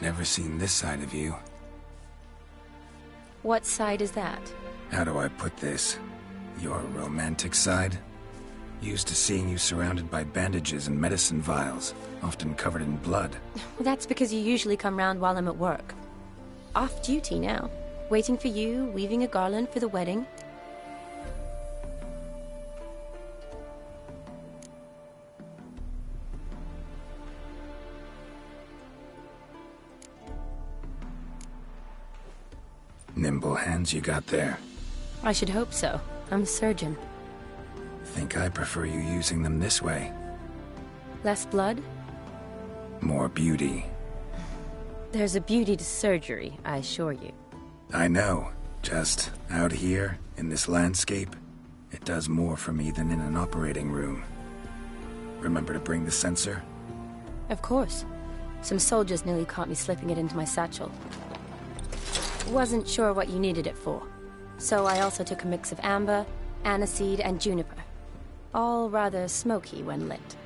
Never seen this side of you. What side is that? How do I put this? Your romantic side? Used to seeing you surrounded by bandages and medicine vials, often covered in blood. Well, that's because you usually come round while I'm at work. Off duty now. Waiting for you, weaving a garland for the wedding. Nimble hands you got there. I should hope so. I'm a surgeon. Think I prefer you using them this way. Less blood? More beauty. There's a beauty to surgery, I assure you. I know. Just out here, in this landscape, it does more for me than in an operating room. Remember to bring the sensor? Of course. Some soldiers nearly caught me slipping it into my satchel. Wasn't sure what you needed it for. So I also took a mix of amber, aniseed, and juniper. All rather smoky when lit.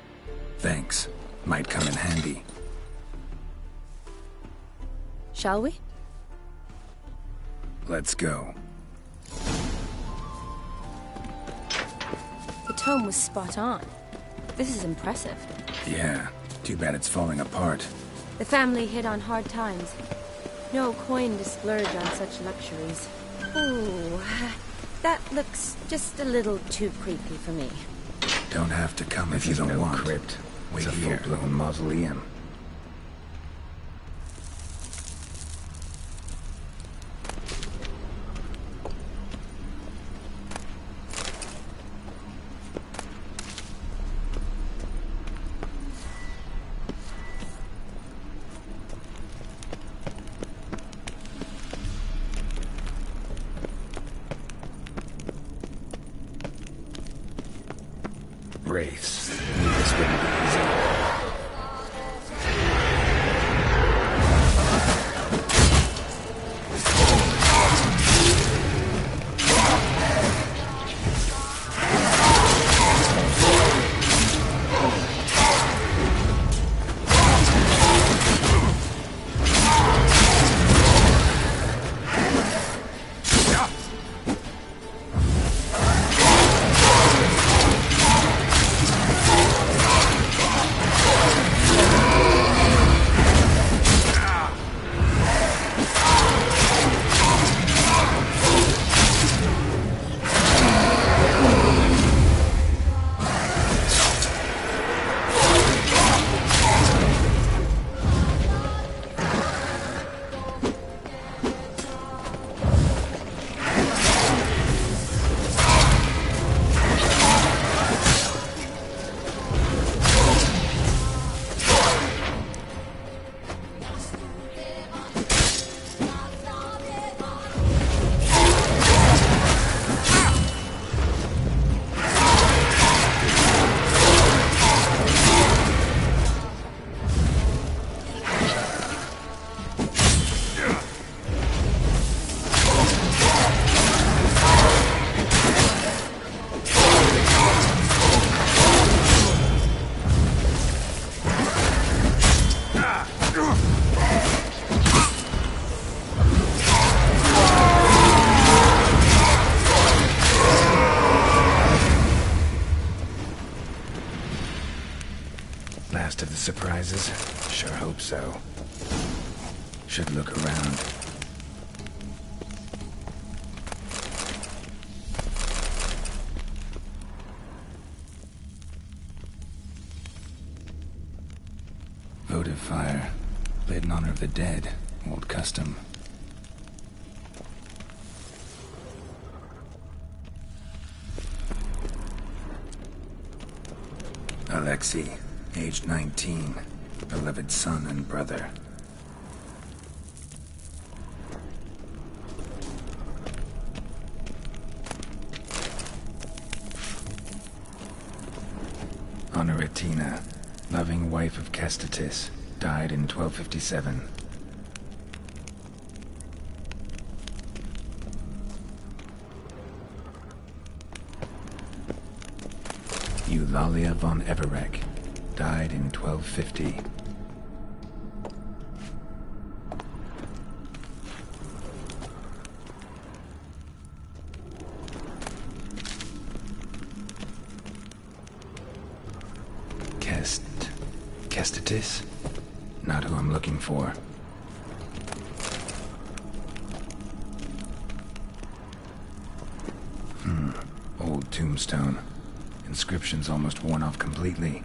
Thanks. Might come in handy. Shall we? Let's go. The tome was spot on. This is impressive. Yeah, too bad it's falling apart. The family hit on hard times. No coin to splurge on such luxuries. Ooh, that looks just a little too creepy for me. Don't have to come if you don't want. Crypt. Wait here. It's a full-blown mausoleum. Wraiths. Knew this wouldn't be easy. Last of the surprises? Sure hope so. Should look around. Votive fire. Lit in honor of the dead. Old custom. Alexei, age 19, beloved son and brother. Honoratina, loving wife of Kestatis, died in 1257. Eulalia von Everec, died in 1250. Kestitis? Not who I'm looking for. Old tombstone. Inscription's almost worn off completely.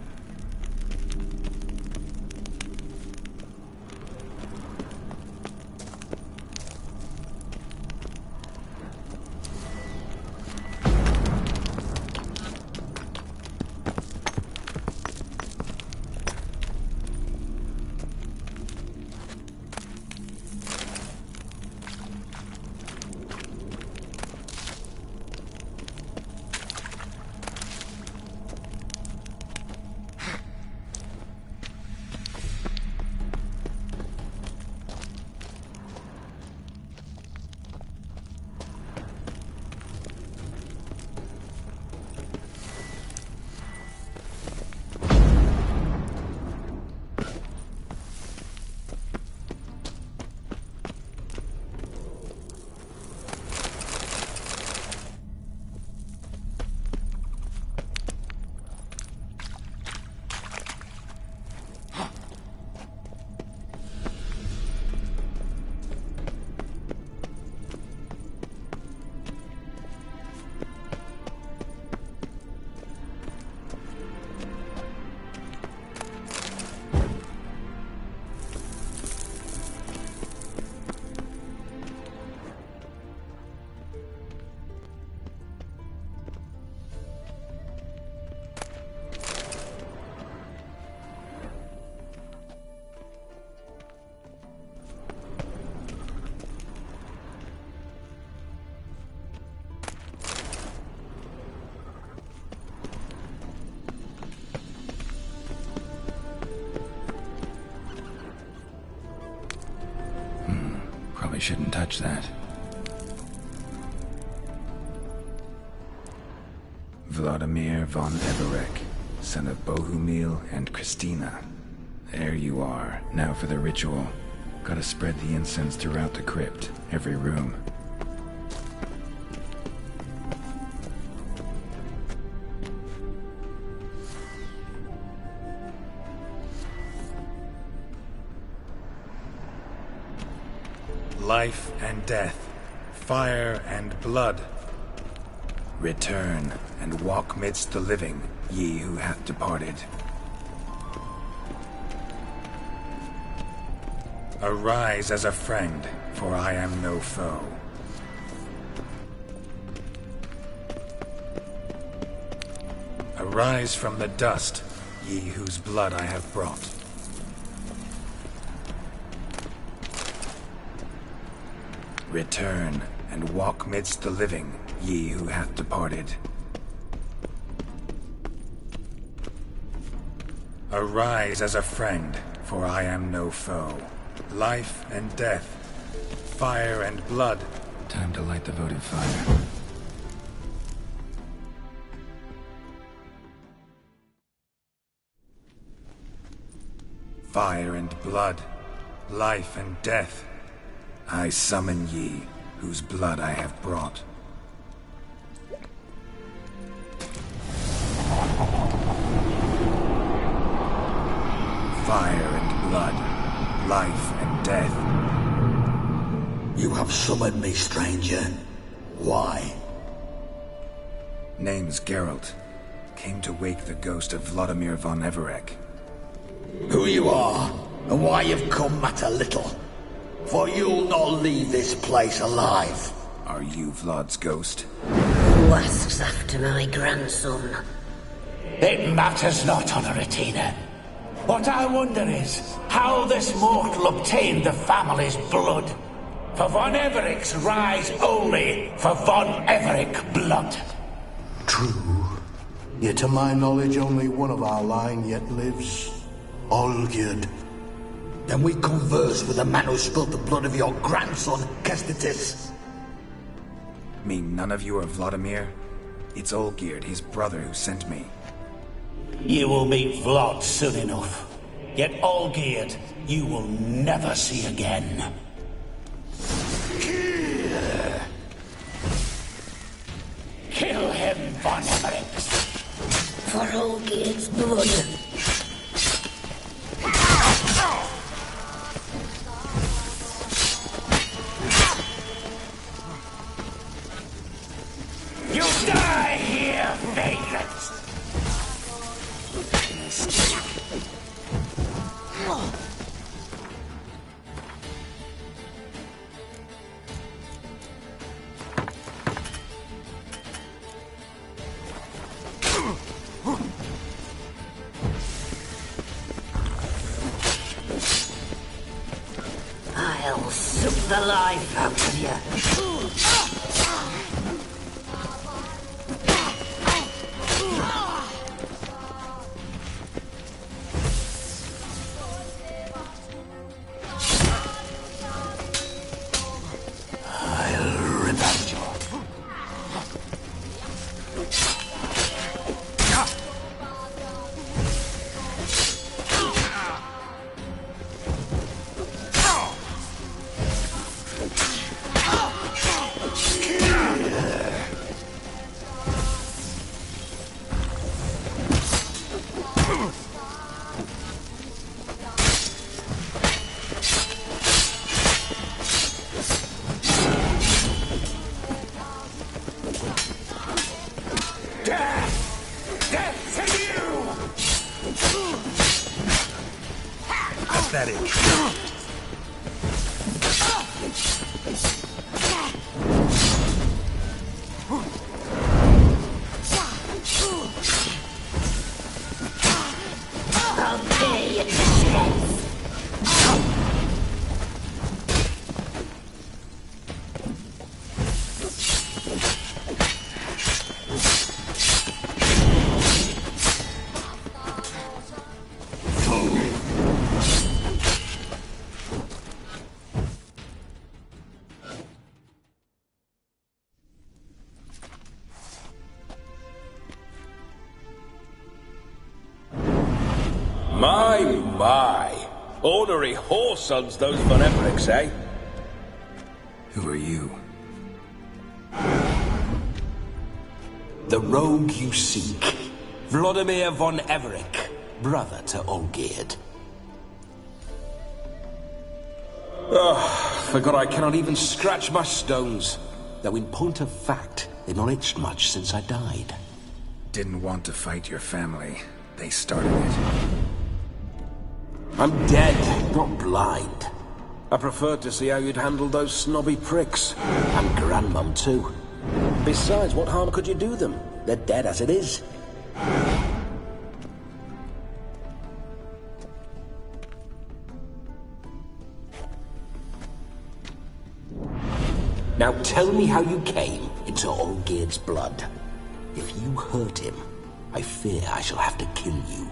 Probably shouldn't touch that. Vladimir von Everec, son of Bohumil and Christina. There you are. Now for the ritual. Gotta spread the incense throughout the crypt, every room. Life and death, fire and blood. Return and walk midst the living, ye who hath departed. Arise as a friend, for I am no foe. Arise from the dust, ye whose blood I have brought. Return and walk midst the living, ye who hath departed. Arise as a friend, for I am no foe. Life and death, fire and blood. Time to light the votive fire. Fire and blood, life and death. I summon ye, whose blood I have brought. Fire and blood, life and death. You have summoned me, stranger. Why? Name's Geralt. Came to wake the ghost of Vladimir von Everec. Who you are, and why you've come matter little. For you'll not leave this place alive. Are you Vlad's ghost? Who asks after my grandson? It matters not, Honoratina. What I wonder is how this mortal obtained the family's blood. For von Everec's rise only for von Everec blood. True. Yet to my knowledge only one of our line yet lives. Olgierd. Then we converse with the man who spilled the blood of your grandson, Kestitis. Mean none of you are Vladimir? It's Olgierd, his brother, who sent me. You will meet Vlad soon enough. Yet Olgierd, you will never see again. Kill him, von Everec. For Olgierd's blood. vagrants! I'll suck the life out of you. Pathetic. I'll pay you to My. Ornery whoresons, those Von Evericks, eh? Who are you? The rogue you seek. Vladimir Von Everec, brother to Olgierd. Forgot I cannot even scratch my stones. Though in point of fact, they've not itched much since I died. Didn't want to fight your family. They started it. I'm dead, not blind. I preferred to see how you'd handle those snobby pricks. And Grandmum, too. Besides, what harm could you do them? They're dead as it is. Now tell me how you came into Olgierd's blood. If you hurt him, I fear I shall have to kill you.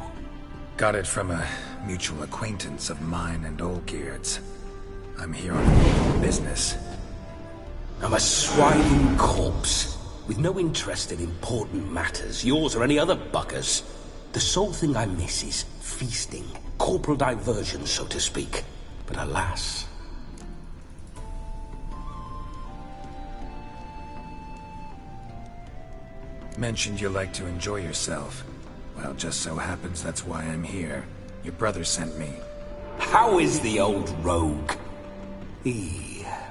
Got it from a mutual acquaintance of mine and Olgierd's. I'm here on business. I'm a swine corpse, with no interest in important matters, yours or any other buggers. The sole thing I miss is feasting, corporal diversion, so to speak. But alas... Mentioned you like to enjoy yourself. Well, just so happens that's why I'm here. Your brother sent me. How is the old rogue?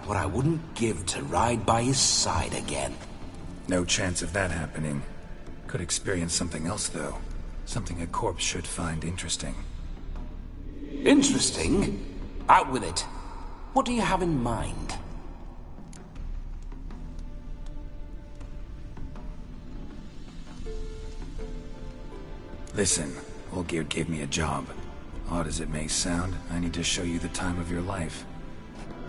What I wouldn't give to ride by his side again. No chance of that happening. Could experience something else, though. Something a corpse should find interesting. Interesting? Out with it. What do you have in mind? Listen, Olgierd gave me a job. Odd as it may sound, I need to show you the time of your life.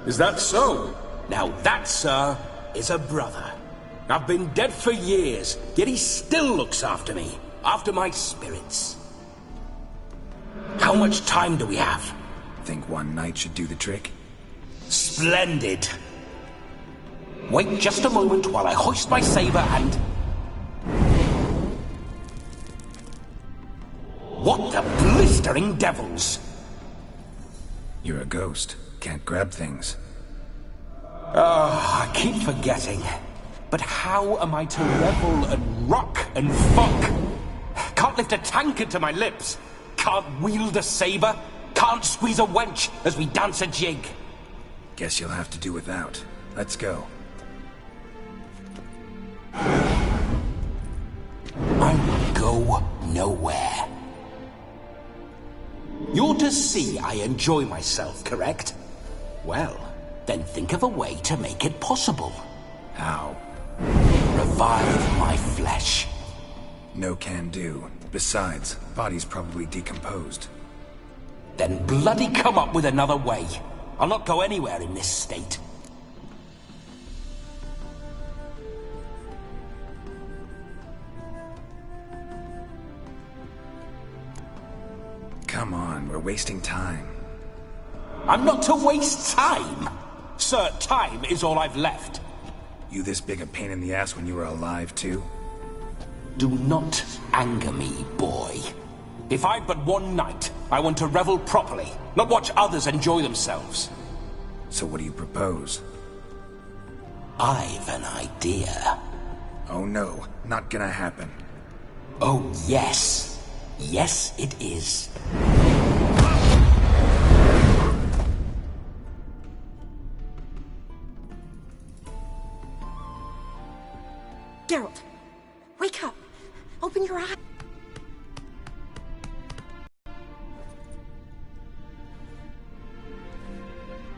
Is that so? Now that, sir, is a brother. I've been dead for years, yet he still looks after me. After my spirits. How much time do we have? Think one night should do the trick? Splendid. Wait just a moment while I hoist my saber and... What the blistering devils? You're a ghost. Can't grab things. I keep forgetting. But how am I to revel and rock and fuck? Can't lift a tankard to my lips. Can't wield a saber. Can't squeeze a wench as we dance a jig. Guess you'll have to do without. Let's go. go nowhere. You're to see I enjoy myself, correct? Well, then think of a way to make it possible. How? Revive my flesh. No can do. Besides, body's probably decomposed. Then bloody come up with another way. I'll not go anywhere in this state. Come on, we're wasting time. I'm not to waste time! Sir, time is all I've left. You this big a pain in the ass when you were alive, too? Do not anger me, boy. If I've but one night, I want to revel properly, not watch others enjoy themselves. So what do you propose? I've an idea. Oh no, not gonna happen. Oh, yes. Yes, it is. Geralt, wake up. Open your eyes.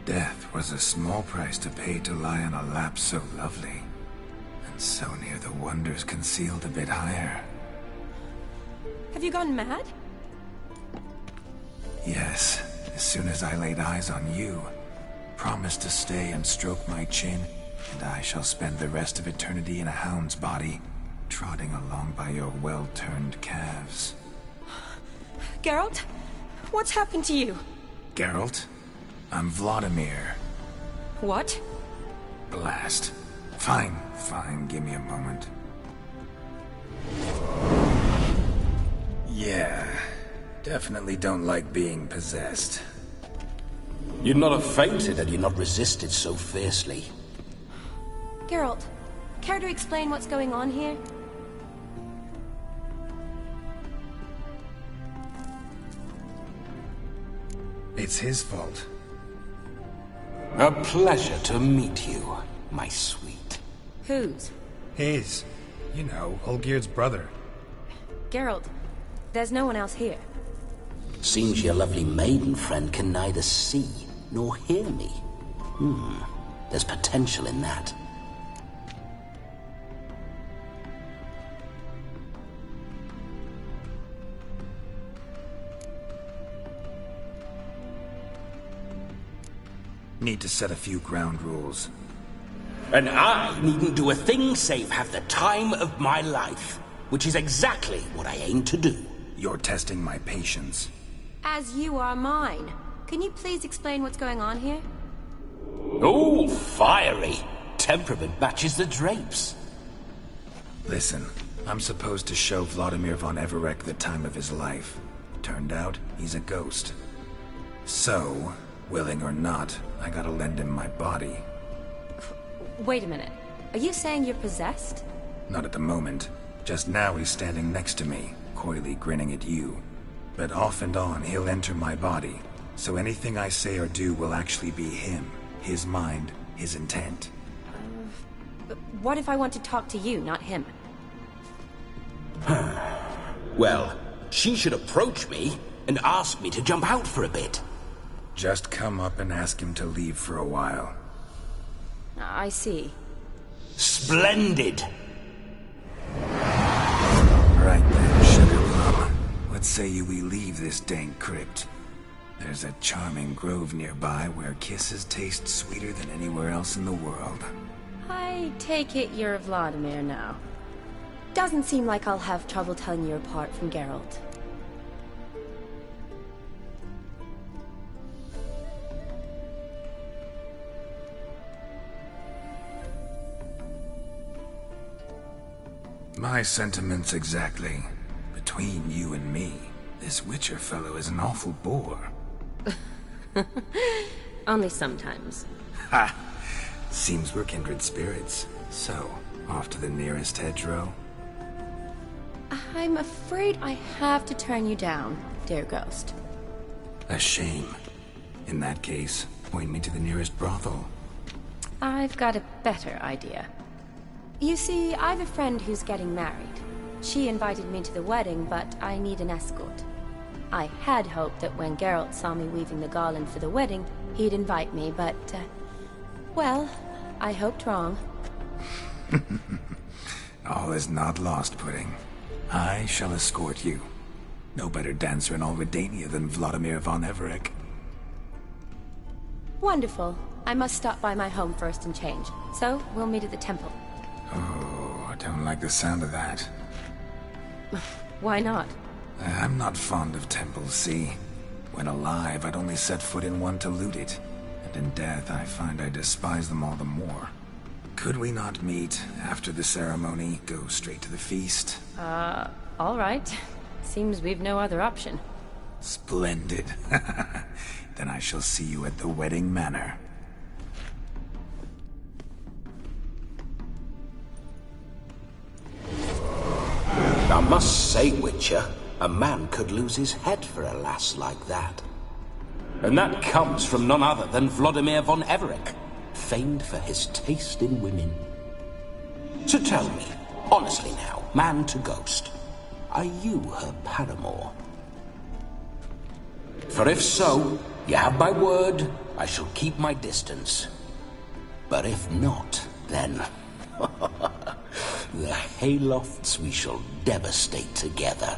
Death was a small price to pay to lie on a lap so lovely, and so near the wonders concealed a bit higher. Have you gone mad? Yes, as soon as I laid eyes on you, promised to stay and stroke my chin, and I shall spend the rest of eternity in a hound's body, trotting along by your well-turned calves. Geralt, what's happened to you? Geralt, I'm Vladimir. What? Blast. Fine, give me a moment. Yeah, definitely don't like being possessed. You'd not have fainted had you not resisted so fiercely. Geralt, care to explain what's going on here? It's his fault. A pleasure to meet you, my sweet. Whose? His. You know, Olgierd's brother. Geralt, there's no one else here. Seems your lovely maiden friend can neither see nor hear me. There's potential in that. Need to set a few ground rules. And I needn't do a thing save have the time of my life, which is exactly what I aim to do. You're testing my patience. As you are mine. Can you please explain what's going on here? Oh, fiery. Temperament matches the drapes. Listen, I'm supposed to show Vladimir von Everec the time of his life. Turned out, he's a ghost. So, willing or not, I gotta lend him my body. Wait a minute. Are you saying you're possessed? Not at the moment. Just now he's standing next to me, coyly grinning at you. But off and on, he'll enter my body. So anything I say or do will actually be him. His mind, his intent. But what if I want to talk to you, not him? Well, she should approach me and ask me to jump out for a bit. Just come up and ask him to leave for a while. I see. Splendid! Right then, Sugar Plum. What say you we leave this dank crypt? There's a charming grove nearby where kisses taste sweeter than anywhere else in the world. I take it you're Vladimir now. Doesn't seem like I'll have trouble telling you apart from Geralt. My sentiments exactly. Between you and me, this Witcher fellow is an awful bore. Only sometimes. Ha! Seems we're kindred spirits. So, off to the nearest hedgerow? I'm afraid I have to turn you down, dear ghost. A shame. In that case, point me to the nearest brothel. I've got a better idea. You see, I've a friend who's getting married. She invited me to the wedding, but I need an escort. I had hoped that when Geralt saw me weaving the garland for the wedding, he'd invite me, but, well, I hoped wrong. All is not lost, Pudding. I shall escort you. No better dancer in all Redania than Vladimir von Everec. Wonderful. I must stop by my home first and change, so we'll meet at the temple. Oh, I don't like the sound of that. Why not? I'm not fond of temples, see? When alive, I'd only set foot in one to loot it. And in death, I find I despise them all the more. Could we not meet after the ceremony, go straight to the feast? All right. Seems we've no other option. Splendid. Then I shall see you at the wedding manor. I must say, Witcher, a man could lose his head for a lass like that. And that comes from none other than Vladimir von Everec, famed for his taste in women. So tell me, honestly now, man to ghost, are you her paramour? For if so, you have my word, I shall keep my distance. But if not, then... the haylofts we shall devastate together.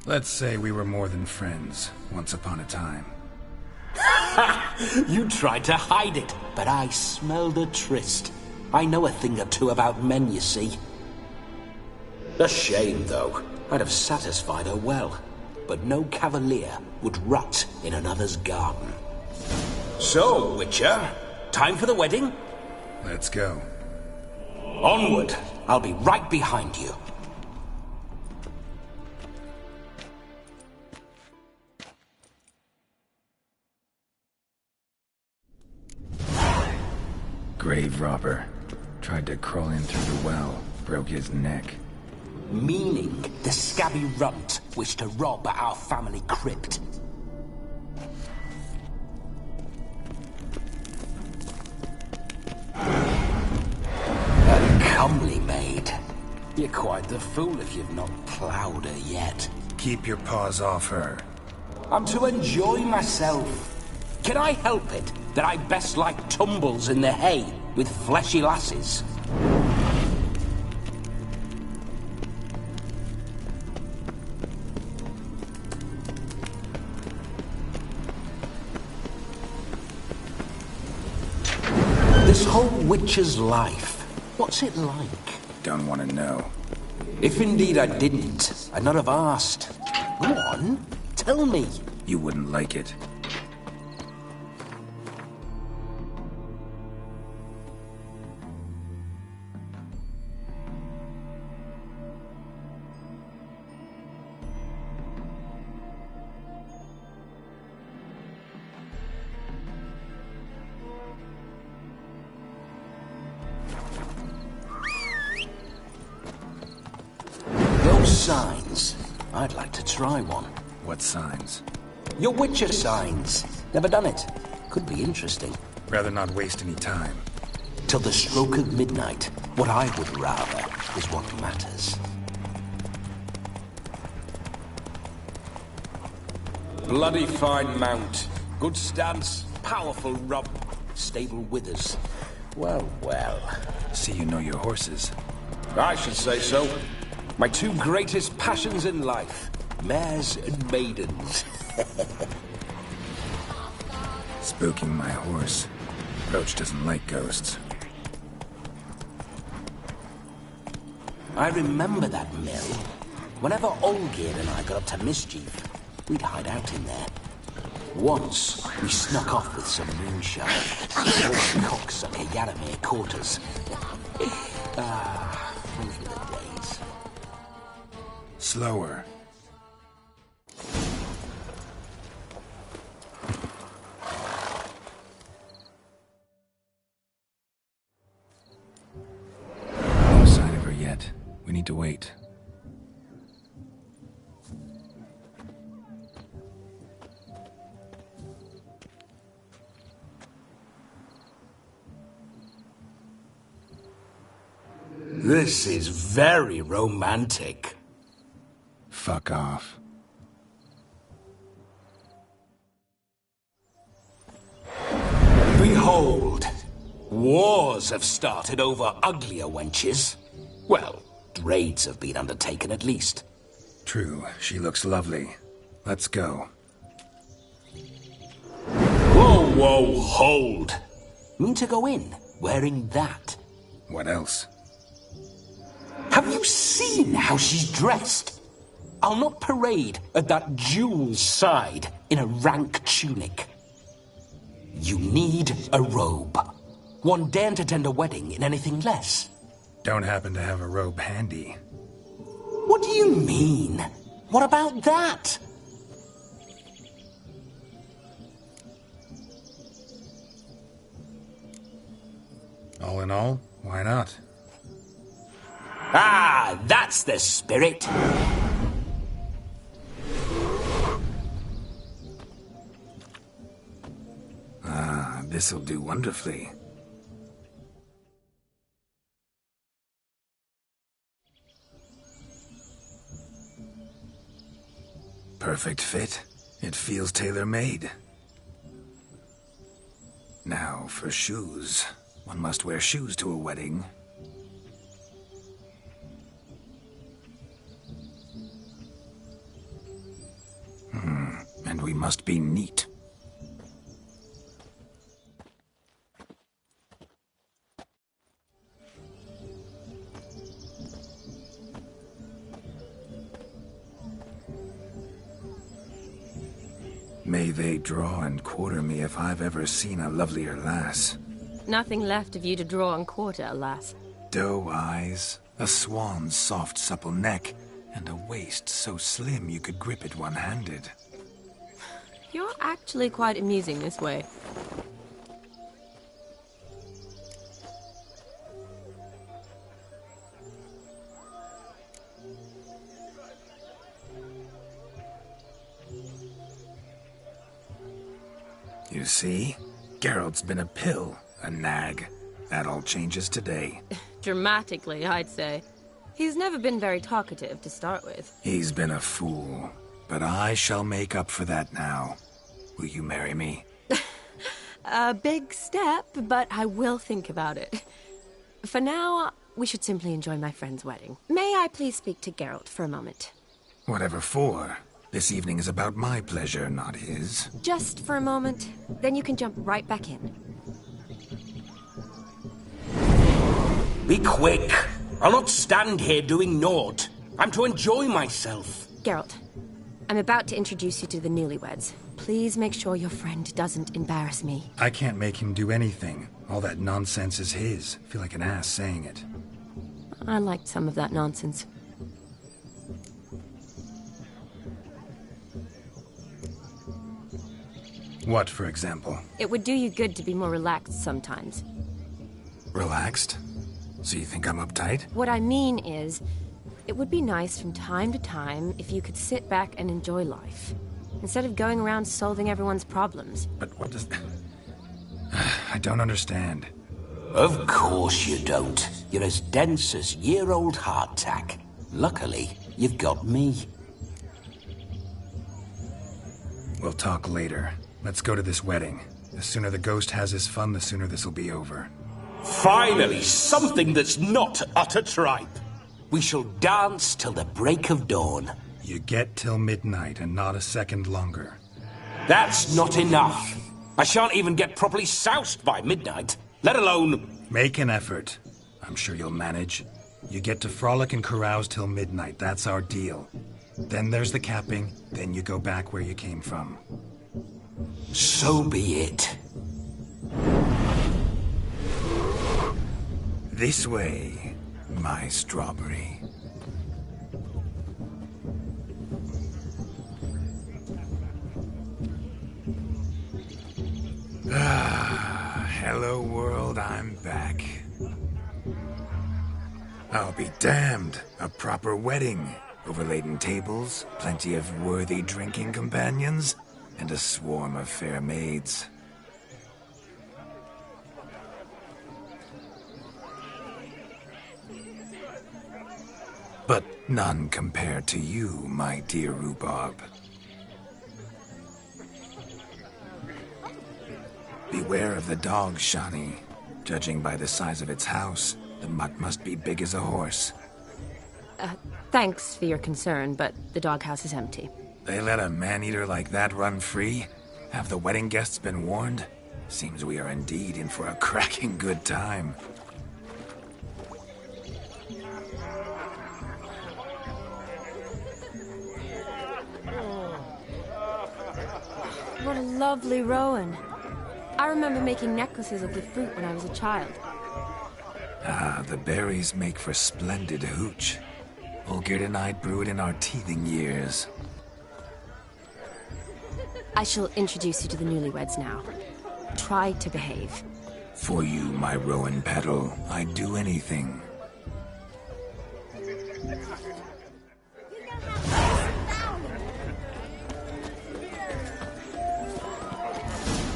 Let's say we were more than friends, once upon a time. You tried to hide it, but I smelled a tryst. I know a thing or two about men, you see. A shame, though. I'd have satisfied her well. But no cavalier would rot in another's garden. So, Witcher, time for the wedding? Let's go. Onward! I'll be right behind you. Grave robber. Tried to crawl in through the well, broke his neck. Meaning the scabby runt wished to rob our family crypt. A comely maid. You're quite the fool if you've not ploughed her yet. Keep your paws off her. I'm to enjoy myself. Can I help it that I best like tumbles in the hay with fleshy lasses? This whole witcher's life, what's it like? Don't want to know. If indeed I didn't, I'd not have asked. Go on, tell me. You wouldn't like it. Signs. I'd like to try one. What signs? Your Witcher signs. Never done it. Could be interesting. Rather not waste any time. Till the stroke of midnight, what I would rather is what matters. Bloody fine mount. Good stance, powerful rump, stable withers. Well, well. See you know your horses. I should say so. My two greatest passions in life, mares and maidens. Spooking my horse. Roach doesn't like ghosts. I remember that mill. Whenever Olgir and I got up to mischief, we'd hide out in there. Once, we snuck off with some moonshine. Old cocksucker Yaramir caught us. Those were the days. Slower. No sign of We need to wait. This is very romantic. Fuck off. Behold, wars have started over uglier wenches. Well, raids have been undertaken at least. True, she looks lovely. Let's go. Whoa, whoa, hold. Mean to go in, wearing that? What else? Have you seen how she's dressed? I'll not parade at that jewel's side in a rank tunic. You need a robe. One daren't attend a wedding in anything less. Don't happen to have a robe handy. What do you mean? What about that? All in all, why not? Ah, that's the spirit. Ah, this'll do wonderfully. Perfect fit. It feels tailor-made. Now for shoes. One must wear shoes to a wedding. And we must be neat. May they draw and quarter me if I've ever seen a lovelier lass. Nothing left of you to draw and quarter, alas. Doe eyes, a swan's soft supple neck, and a waist so slim you could grip it one-handed. You're actually quite amusing this way. You see? Geralt's been a pill, a nag. That all changes today. Dramatically, I'd say. He's never been very talkative to start with. He's been a fool, but I shall make up for that now. Will you marry me? A big step, but I will think about it. For now, we should simply enjoy my friend's wedding. May I please speak to Geralt for a moment? Whatever for. This evening is about my pleasure, not his. Just for a moment, then you can jump right back in. Be quick. I'll not stand here doing naught. I'm to enjoy myself. Geralt, I'm about to introduce you to the newlyweds. Please make sure your friend doesn't embarrass me. I can't make him do anything. All that nonsense is his. I feel like an ass saying it. I liked some of that nonsense. What, for example? It would do you good to be more relaxed sometimes. Relaxed? So you think I'm uptight? What I mean is, it would be nice from time to time if you could sit back and enjoy life, instead of going around solving everyone's problems. But what does... I don't understand. Of course you don't. You're as dense as year-old hardtack. Luckily, you've got me. We'll talk later. Let's go to this wedding. The sooner the ghost has his fun, the sooner this'll be over. Finally, something that's not utter tripe. We shall dance till the break of dawn. You get till midnight and not a second longer. That's not enough. I shan't even get properly soused by midnight, let alone... Make an effort. I'm sure you'll manage. You get to frolic and carouse till midnight. That's our deal. Then there's the capping, then you go back where you came from. So be it. This way, my strawberry. Ah, hello world, I'm back. I'll be damned. A proper wedding. Overladen tables, plenty of worthy drinking companions, and a swarm of fair maids. But none compared to you, my dear Rhubarb. Beware of the dog, Shani. Judging by the size of its house, the mutt must be big as a horse. Thanks for your concern, but the doghouse is empty. They let a man-eater like that run free? Have the wedding guests been warned? Seems we are indeed in for a cracking good time. What a lovely rowan. I remember making necklaces of the fruit when I was a child. Ah, the berries make for splendid hooch. Olgerd and I brewed in our teething years. I shall introduce you to the newlyweds now. Try to behave. For you, my rowan petal, I'd do anything.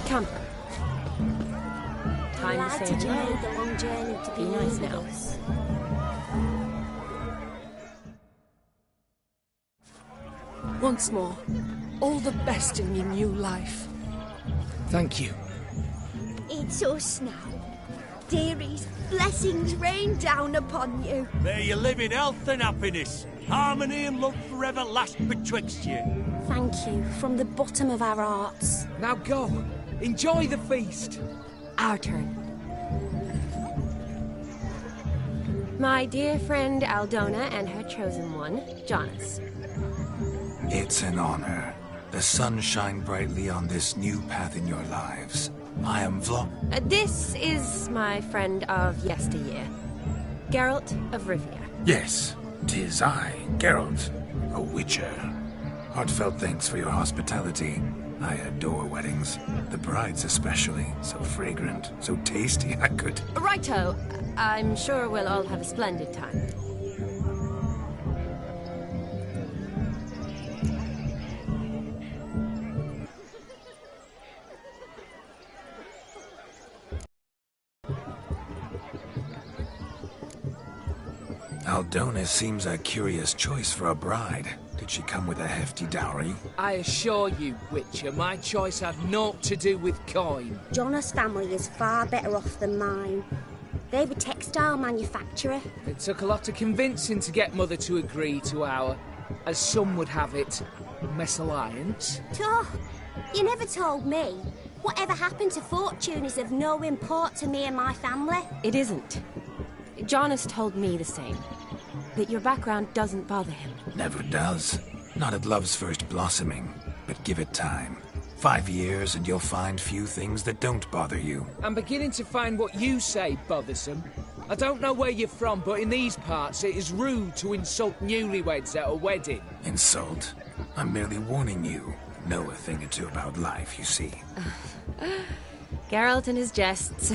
Come. Time to say hello. The long journey to Be nice now. Once more, all the best in your new life. Thank you. It's us now. Dearies, blessings rain down upon you. May you live in health and happiness. Harmony and love forever last betwixt you. Thank you from the bottom of our hearts. Now go. Enjoy the feast. Our turn. My dear friend Aldona and her chosen one, Jonas. It's an honor. The sun shine brightly on this new path in your lives. I am This is my friend of yesteryear, Geralt of Rivia. Yes, 'tis I, Geralt, a witcher. Heartfelt thanks for your hospitality. I adore weddings. The brides especially. So fragrant, so tasty, I could... Righto. I'm sure we'll all have a splendid time. Aldona seems a curious choice for a bride. Did she come with a hefty dowry? I assure you, Witcher, my choice had naught to do with coin. Jonas' family is far better off than mine. They're a textile manufacturer. It took a lot of convincing to get Mother to agree to our, as some would have it, mesalliance. Oh, you never told me. Whatever happened to fortune is of no import to me and my family. It isn't. Jonas told me the same. That your background doesn't bother him. Never does. Not at love's first blossoming. But give it time. 5 years and you'll find few things that don't bother you. I'm beginning to find what you say bothersome. I don't know where you're from, but in these parts it is rude to insult newlyweds at a wedding. Insult? I'm merely warning you. Know a thing or two about life, you see. Geralt and his jests.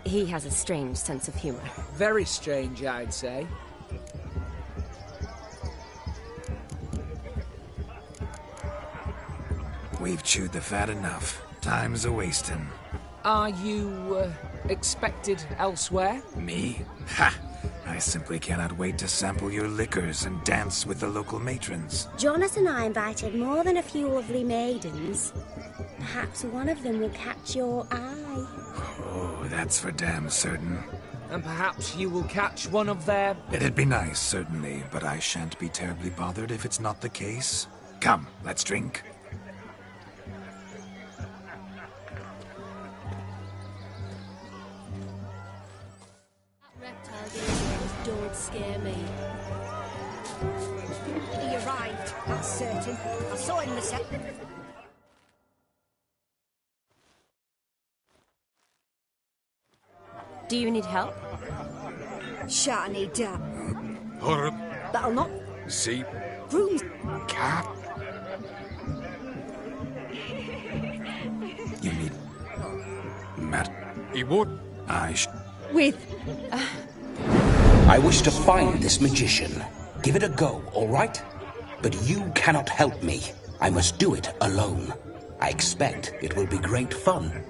He has a strange sense of humor. Very strange, I'd say. We've chewed the fat enough. Time's a-wasting. Are you, expected elsewhere? Me? Ha! I simply cannot wait to sample your liquors and dance with the local matrons. Jonas and I invited more than a few lovely maidens. Perhaps one of them will catch your eye. Oh, that's for damn certain. And perhaps you will catch one of their... It'd be nice, certainly, but I shan't be terribly bothered if it's not the case. Come, let's drink. Don't scare me. He arrived, that's certain. I saw him this second. Do you need help? Shan't need that. Horror. That'll not. See. Grooms. Cat. You need... Matt? He would. I With... I wish to find this magician. Give it a go, all right? But you cannot help me. I must do it alone. I expect it will be great fun.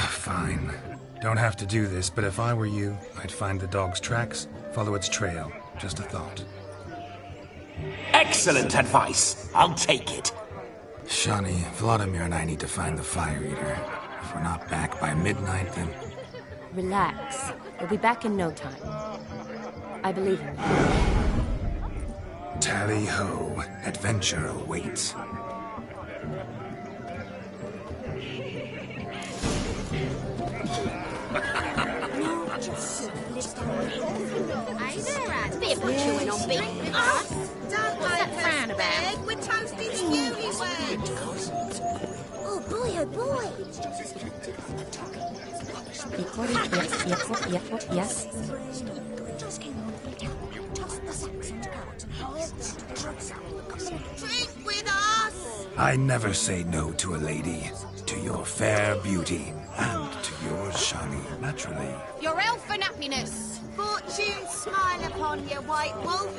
Fine. Don't have to do this, but if I were you, I'd find the dog's tracks, follow its trail. Just a thought. Excellent advice. I'll take it. Shani, Vladimir and I need to find the Fire Eater. If we're not back by midnight, then... Relax. We'll be back in no time. I believe in you. Tally-ho. Adventure awaits. Bit of chewing on beef. Don't like frown about. We're toasting newlyweds. Oh boy, oh boy. Yes. Drink with us. I never say no to a lady. To your fair beauty. And to yours, Shani, naturally. Your elfin happiness. Fortune smile upon you, white wolf.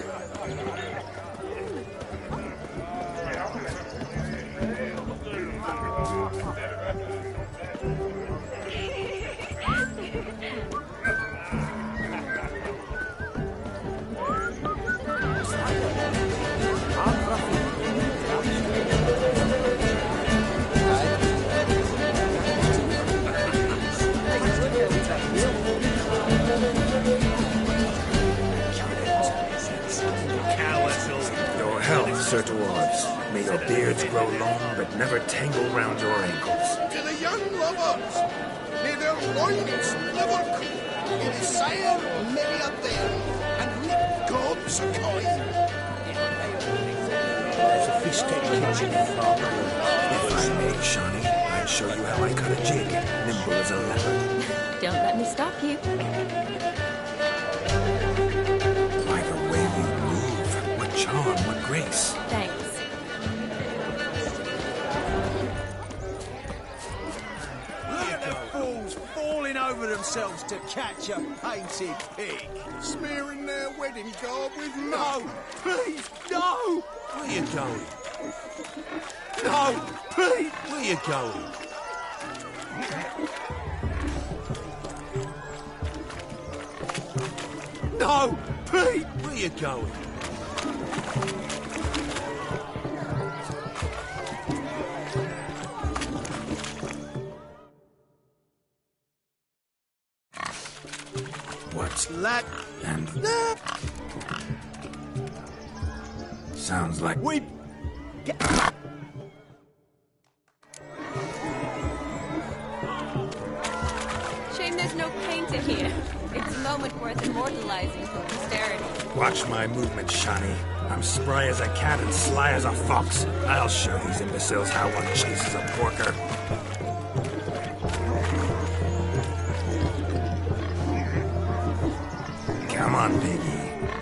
Sir Dwarves, may your beards grow long but never tangle round your ankles. To the young lovers, may their loins never cool. In the sire many a day, and reap gods a kind. There's a fish getting kitchen in Fargo. If I may, Shani, I'd show you how I cut a jig, nimble as a leopard. Don't let me stop you. By the way you move, what charm, what grace. Thanks. Look at the fools falling over themselves to catch a painted pig. Smearing their wedding garb with mud. No, please, no! Where you going? No, please! Where you going? No, Pete! Where you going? What's Lad? And sounds like We... Shame there's no painter here. It's a moment worth immortalizing for posterity. Watch my movement, Shani. I'm spry as a cat and sly as a fox. I'll show these imbeciles how one chases a porker. Come on, Piggy.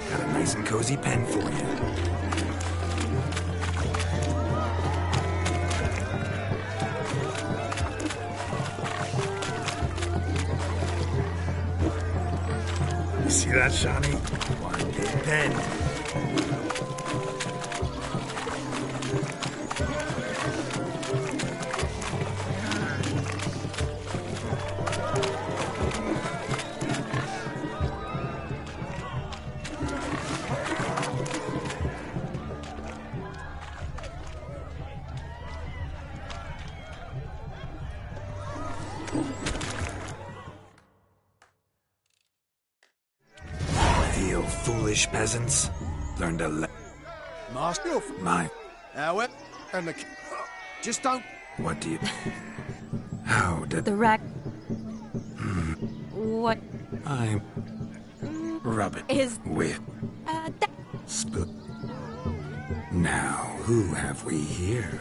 Got a nice and cozy pen for you. See that, Shani? One big pen. Feel foolish peasants? Learn to let Master, my... However, and the... Just don't... What do you... How did... The rack... What I... Rub it is... with... Spook. Now, who have we here?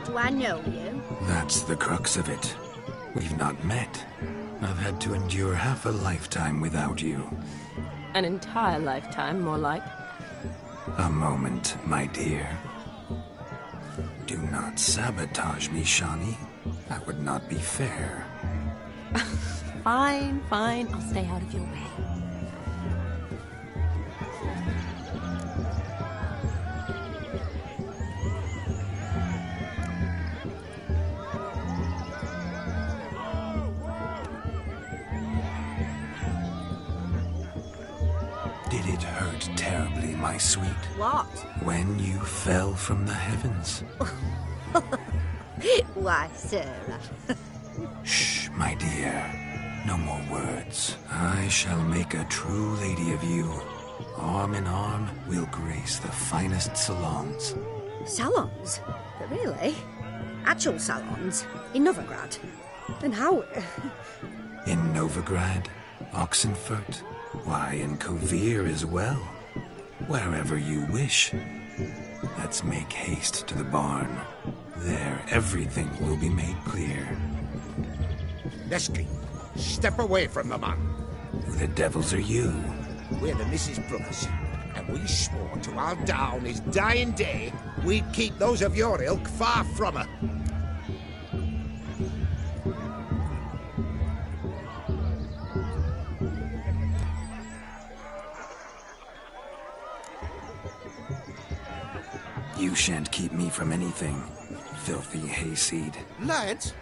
Do I know you? That's the crux of it. We've not met. I've had to endure half a lifetime without you. An entire lifetime, more like. A moment, my dear. Do not sabotage me, Shani. That would not be fair. Fine, fine. I'll stay out of your way. Did it hurt terribly, my sweet? What? When you fell from the heavens? Why, Sarah. Shh, my dear. No more words. I shall make a true lady of you. Arm in arm, we'll grace the finest salons. Salons? Really? Actual salons? In Novigrad? And how... In Novigrad, Oxenfurt, why, in Kovir as well. Wherever you wish. Let's make haste to the barn. There, everything will be made clear. Lesky, step away from the man. Who the devils are you? We're the Mrs. Brothers, and we swore to our down his dying day we'd keep those of your ilk far from her. You shan't keep me from anything, filthy hayseed. Lads,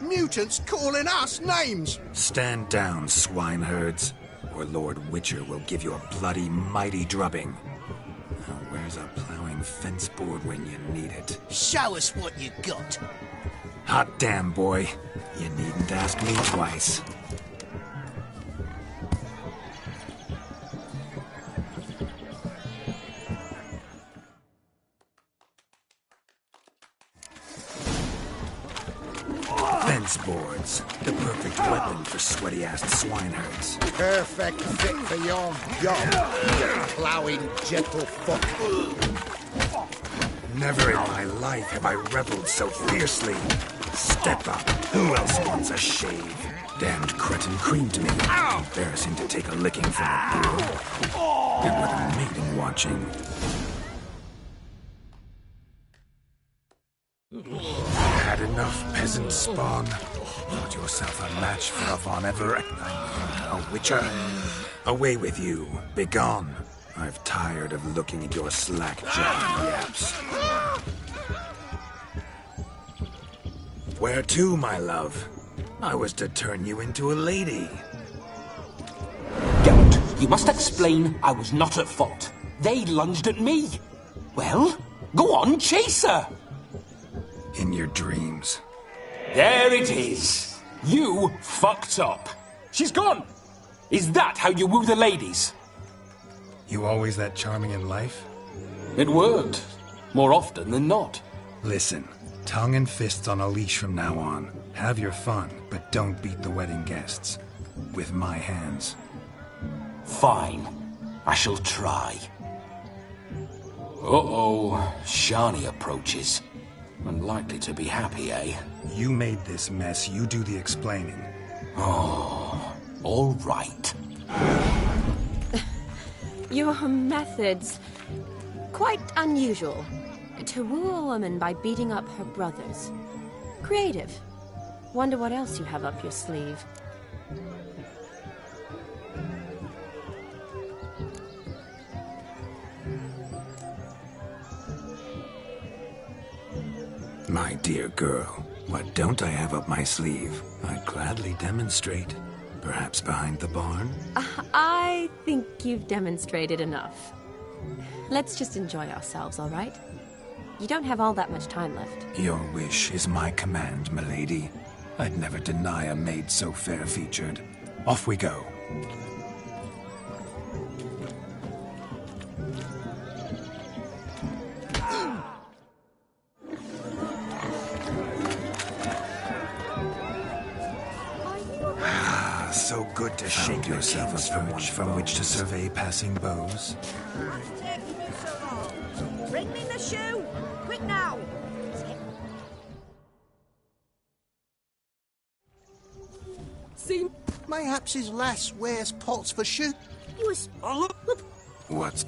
mutants calling us names! Stand down, swineherds, or Lord Witcher will give you a bloody mighty drubbing. Now, where's a plowing fence board when you need it? Show us what you got. Hot damn, boy. You needn't ask me twice. Fence boards. The perfect weapon for sweaty-assed swineherds. Perfect fit for your job, you ploughing gentlefoot. Never in my life have I reveled so fiercely. Step up. Who else wants a shave? Damned cretin creamed me. Embarrassing to take a licking from a bull. And with a maiden watching. Had enough, peasant spawn. Thought yourself a match for a Von Everett. A witcher. Away with you. Begone. I've tired of looking at your slack-jawed yaps. Where to, my love? I was to turn you into a lady. Geralt, you must explain I was not at fault. They lunged at me. Well, go on, chase her. In your dreams. There it is. You fucked up. She's gone. Is that how you woo the ladies? You always that charming in life? It worked. More often than not. Listen, tongue and fists on a leash from now on. Have your fun, but don't beat the wedding guests. With my hands. Fine. I shall try. Uh-oh. Shani approaches. Unlikely to be happy, eh? You made this mess. You do the explaining. Oh, all right. Your methods... quite unusual. To woo a woman by beating up her brothers. Creative. Wonder what else you have up your sleeve. My dear girl, what don't I have up my sleeve? I'd gladly demonstrate. Perhaps behind the barn? I think you've demonstrated enough. Let's just enjoy ourselves, all right? You don't have all that much time left. Your wish is my command, milady. I'd never deny a maid so fair-featured. Off we go. So good to shake yourself a perch from which to survey passing bows. What's taking you so long? Bring me the shoe! Quick now! See? Mayhaps his lass wears pots for shoe. He was... What's...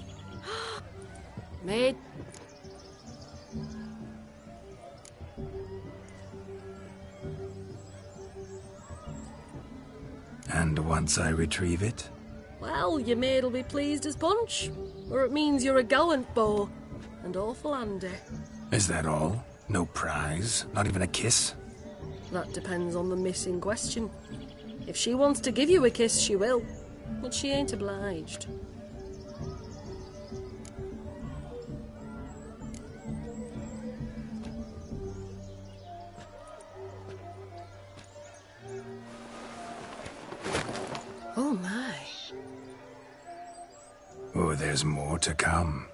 Maid. And once I retrieve it? Well, your maid'll be pleased as punch. Or it means you're a gallant beau. And awful handy. Is that all? No prize? Not even a kiss? That depends on the miss in question. If she wants to give you a kiss, she will. But she ain't obliged. Oh my. Oh, there's more to come.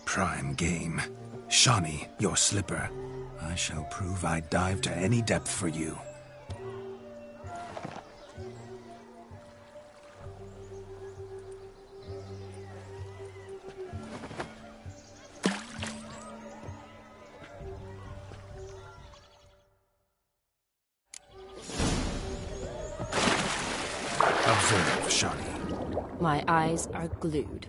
Prime game. Shawnee, your slipper. I shall prove I'd dive to any depth for you. Observe, Shawnee. My eyes are glued.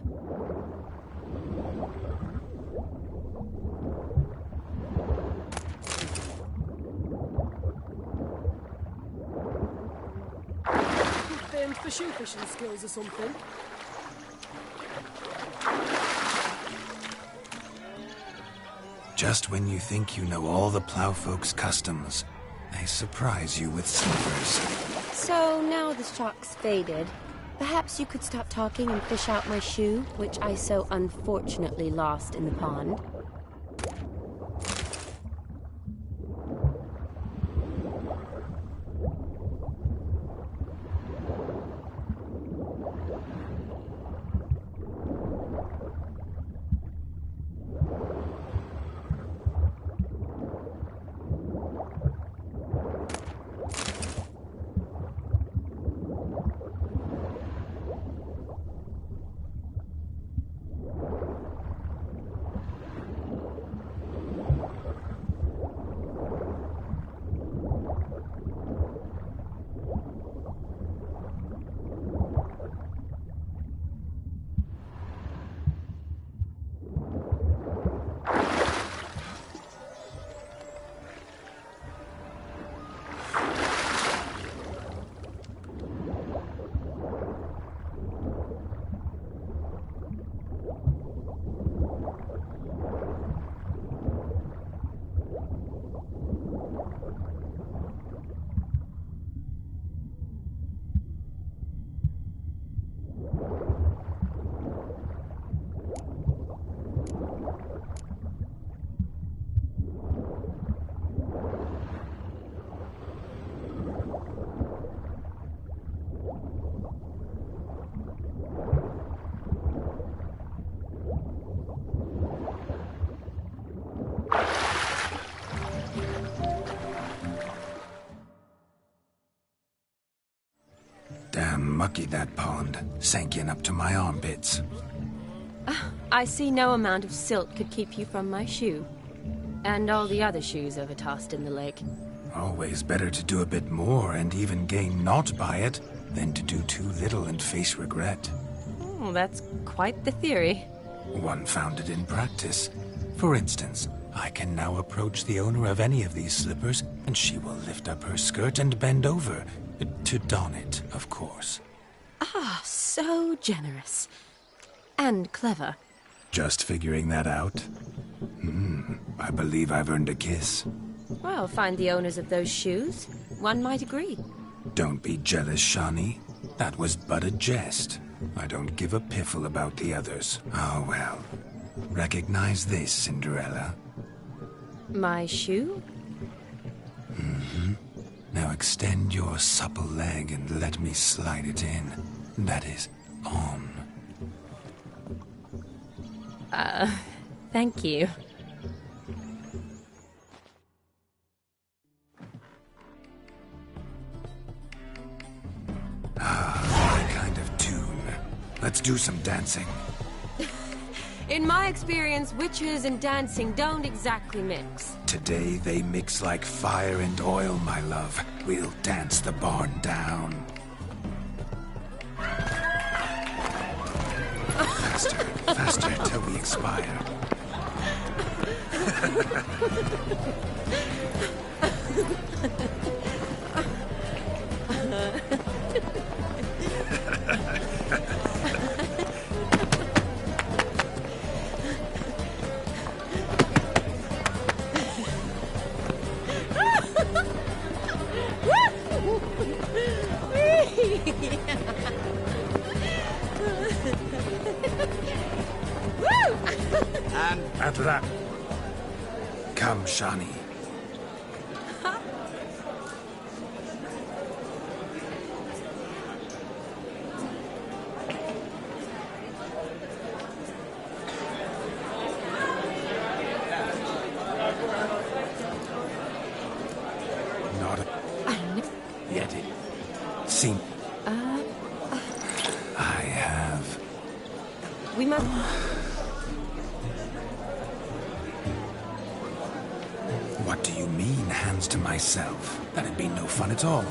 Famed for shoe fishing skills or something. Just when you think you know all the plowfolk's customs, they surprise you with slippers. So now the shock's faded. Perhaps you could stop talking and fish out my shoe, which I so unfortunately lost in the pond. Damn mucky, that pond. Sank in up to my armpits. I see no amount of silt could keep you from my shoe. And all the other shoes overtossed in the lake. Always better to do a bit more and even gain naught by it than to do too little and face regret. Oh, that's quite the theory. One founded in practice. For instance, I can now approach the owner of any of these slippers, and she will lift up her skirt and bend over. To don it, of course. Ah, so generous. And clever. Just figuring that out? I believe I've earned a kiss. Well, find the owners of those shoes. One might agree. Don't be jealous, Shawnee. That was but a jest. I don't give a piffle about the others. Oh, well. Recognize this, Cinderella. My shoe? Now extend your supple leg and let me slide it in. That is, on. Thank you. My kind of tune. Let's do some dancing. In my experience, witches and dancing don't exactly mix. Today they mix like fire and oil, my love. We'll dance the barn down. Faster, faster till we expire. And at that. Come, Shani. Not yet it seems. I have. We must. What do you mean, hands to myself? That'd be no fun at all.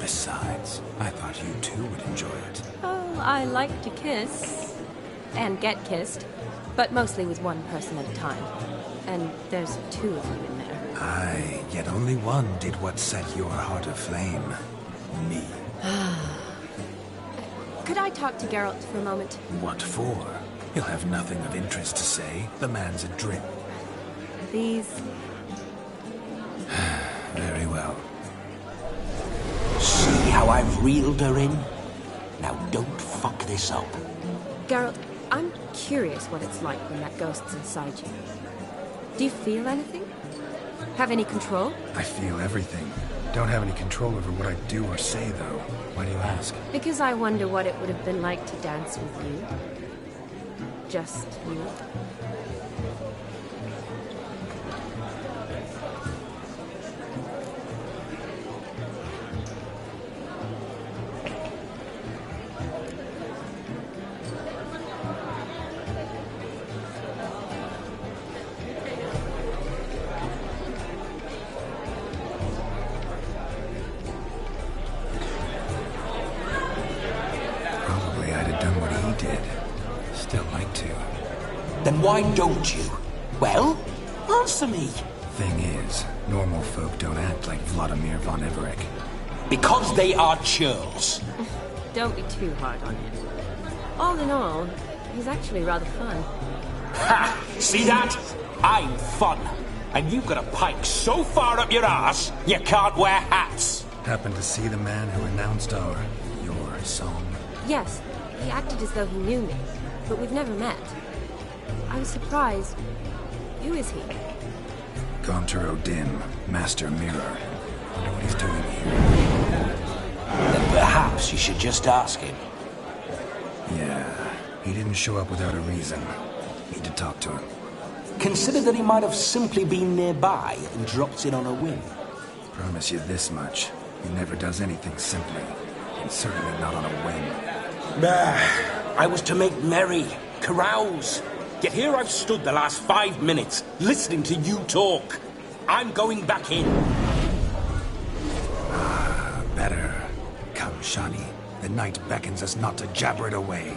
Besides, I thought you two would enjoy it. Oh, I like to kiss. And get kissed. But mostly with one person at a time. And there's two of you in there. Aye, yet only one did what set your heart aflame. Me. Could I talk to Geralt for a moment? What for? He'll have nothing of interest to say. The man's adrift. Please. Very well. See how I've reeled her in? Now don't fuck this up. Geralt, I'm curious what it's like when that ghost's inside you. Do you feel anything? Have any control? I feel everything. Don't have any control over what I do or say, though. Why do you ask? Because I wonder what it would have been like to dance with you. Just you. Then why don't you? Well, answer me. Thing is, normal folk don't act like Vladimir von Everec. Because they are churls. Don't be too hard on him. All in all, he's actually rather fun. Ha! See that? I'm fun. And you've got a pike so far up your ass, you can't wear hats. Happened to see the man who announced your song? Yes, he acted as though he knew me, but we've never met. I was surprised. Who is he? Gaunter O'Dim, Master Mirror. Wonder what he's doing here. Then perhaps you should just ask him. Yeah, he didn't show up without a reason. Need to talk to him. Consider that he might have simply been nearby and dropped in on a whim. Promise you this much. He never does anything simply. And certainly not on a whim. I was to make merry, carouse. Yet here I've stood the last 5 minutes, listening to you talk. I'm going back in. Better. Come, Shani. The night beckons us not to jabber it away.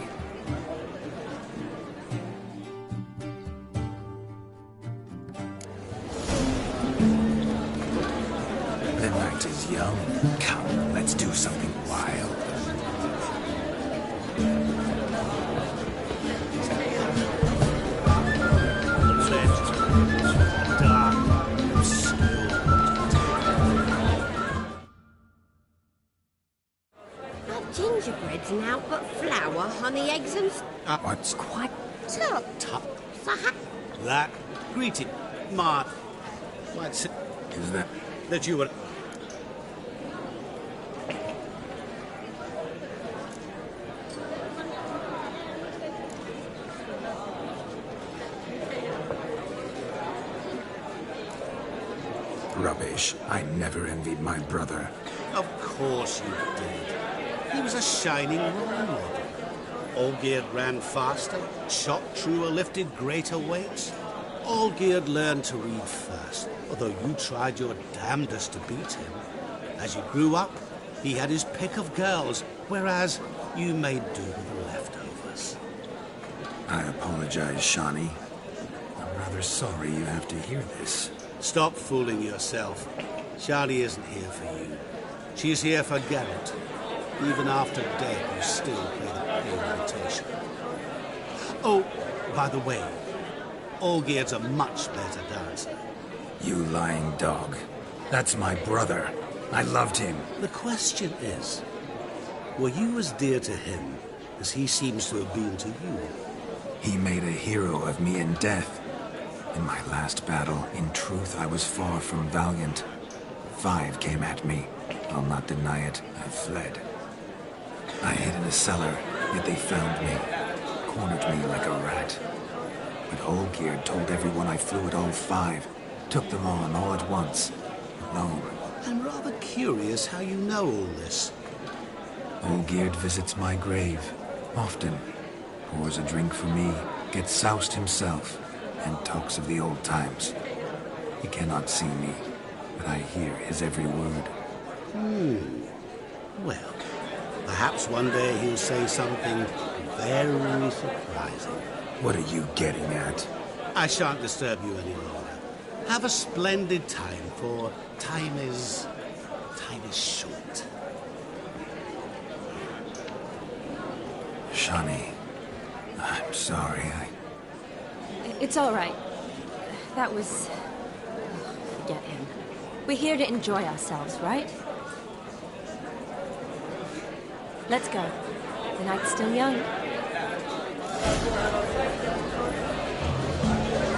The night is young. Come, let's do something wild. Gingerbread's now but flour, honey, eggs and... What's quite... Tut. That greeting, Mark. What's it? Is that... That you were... Rubbish. I never envied my brother. Of course you did. He was a shining role model. Olgierd ran faster, shot truer, lifted greater weights. Olgierd learned to read first, although you tried your damnedest to beat him. As you grew up, he had his pick of girls, whereas you made do with the leftovers. I apologize, Shani. I'm rather We're sorry you have to hear this. Stop fooling yourself. Shani isn't here for you. She's here for Geralt. Even after death, you still play the pale imitation. Oh, by the way, Olgierd's a much better dancer. You lying dog. That's my brother. I loved him. The question is, were you as dear to him as he seems to have been to you? He made a hero of me in death. In my last battle, in truth, I was far from valiant. 5 came at me. I'll not deny it. I fled. I hid in a cellar, yet they found me. Cornered me like a rat. But Olgierd told everyone I flew at all 5. Took them on all at once. Alone. I'm rather curious how you know all this. Olgierd visits my grave. Often. Pours a drink for me. Gets soused himself. And talks of the old times. He cannot see me. But I hear his every word. Well, perhaps one day he'll say something very surprising. What are you getting at? I shan't disturb you any longer. Have a splendid time, for time is short. Shani, I'm sorry, It's all right. That was... Forget him. We're here to enjoy ourselves, right? Let's go. The night's still young.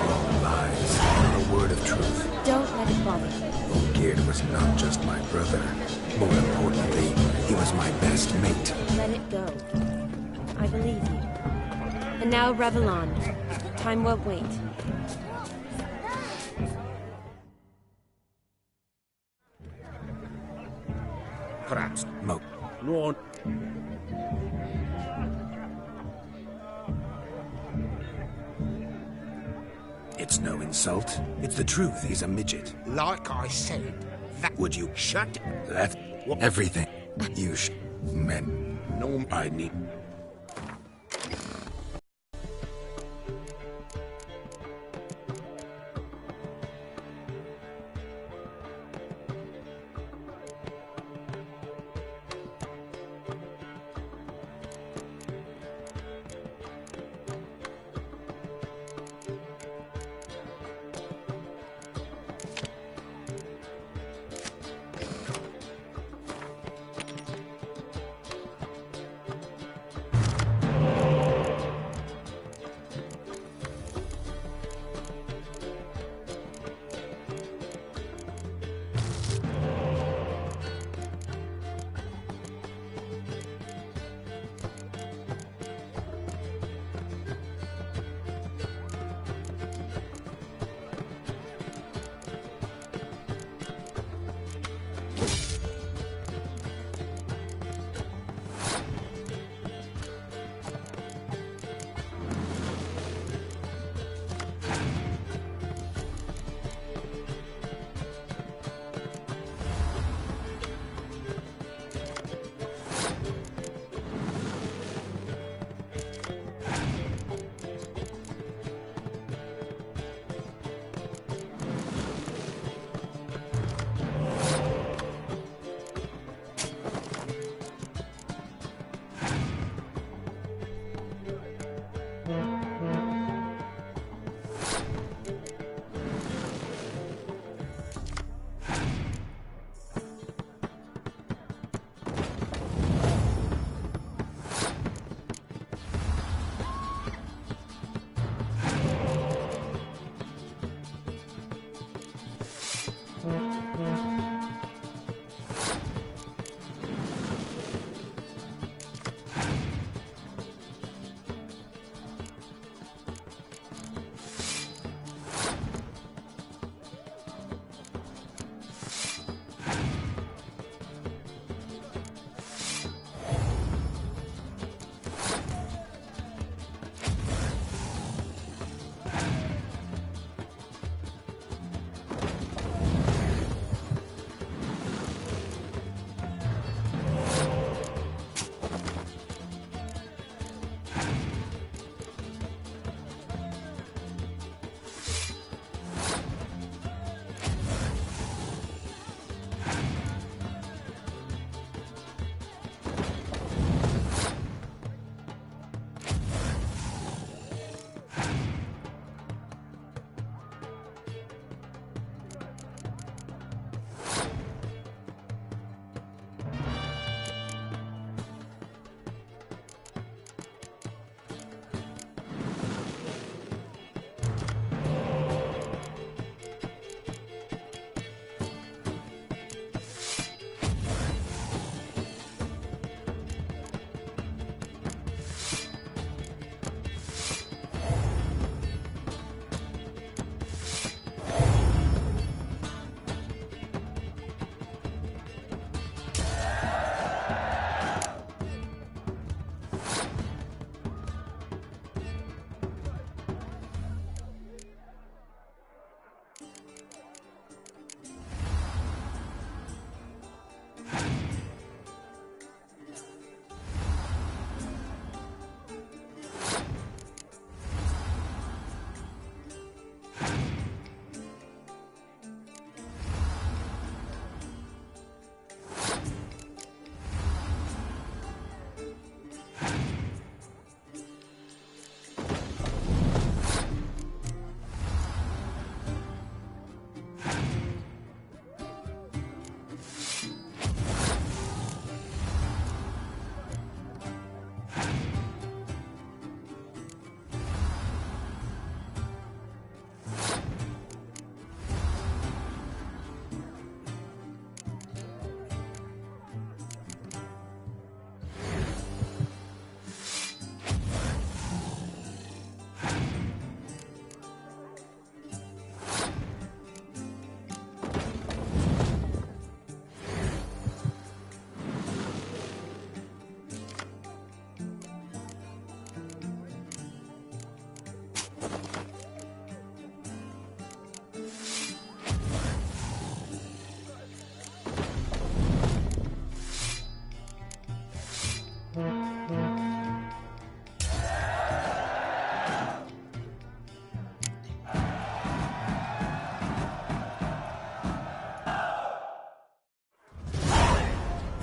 All lies, not a word of truth. Don't let it bother you. Olgierd was not just my brother. More importantly, he was my best mate. Let it go. I believe you. And now, revel on. Time won't wait. Perhaps. Lord. It's no insult. It's the truth. He's a midget. Like I said, that... Would you shut that? Everything. You men. No, I need...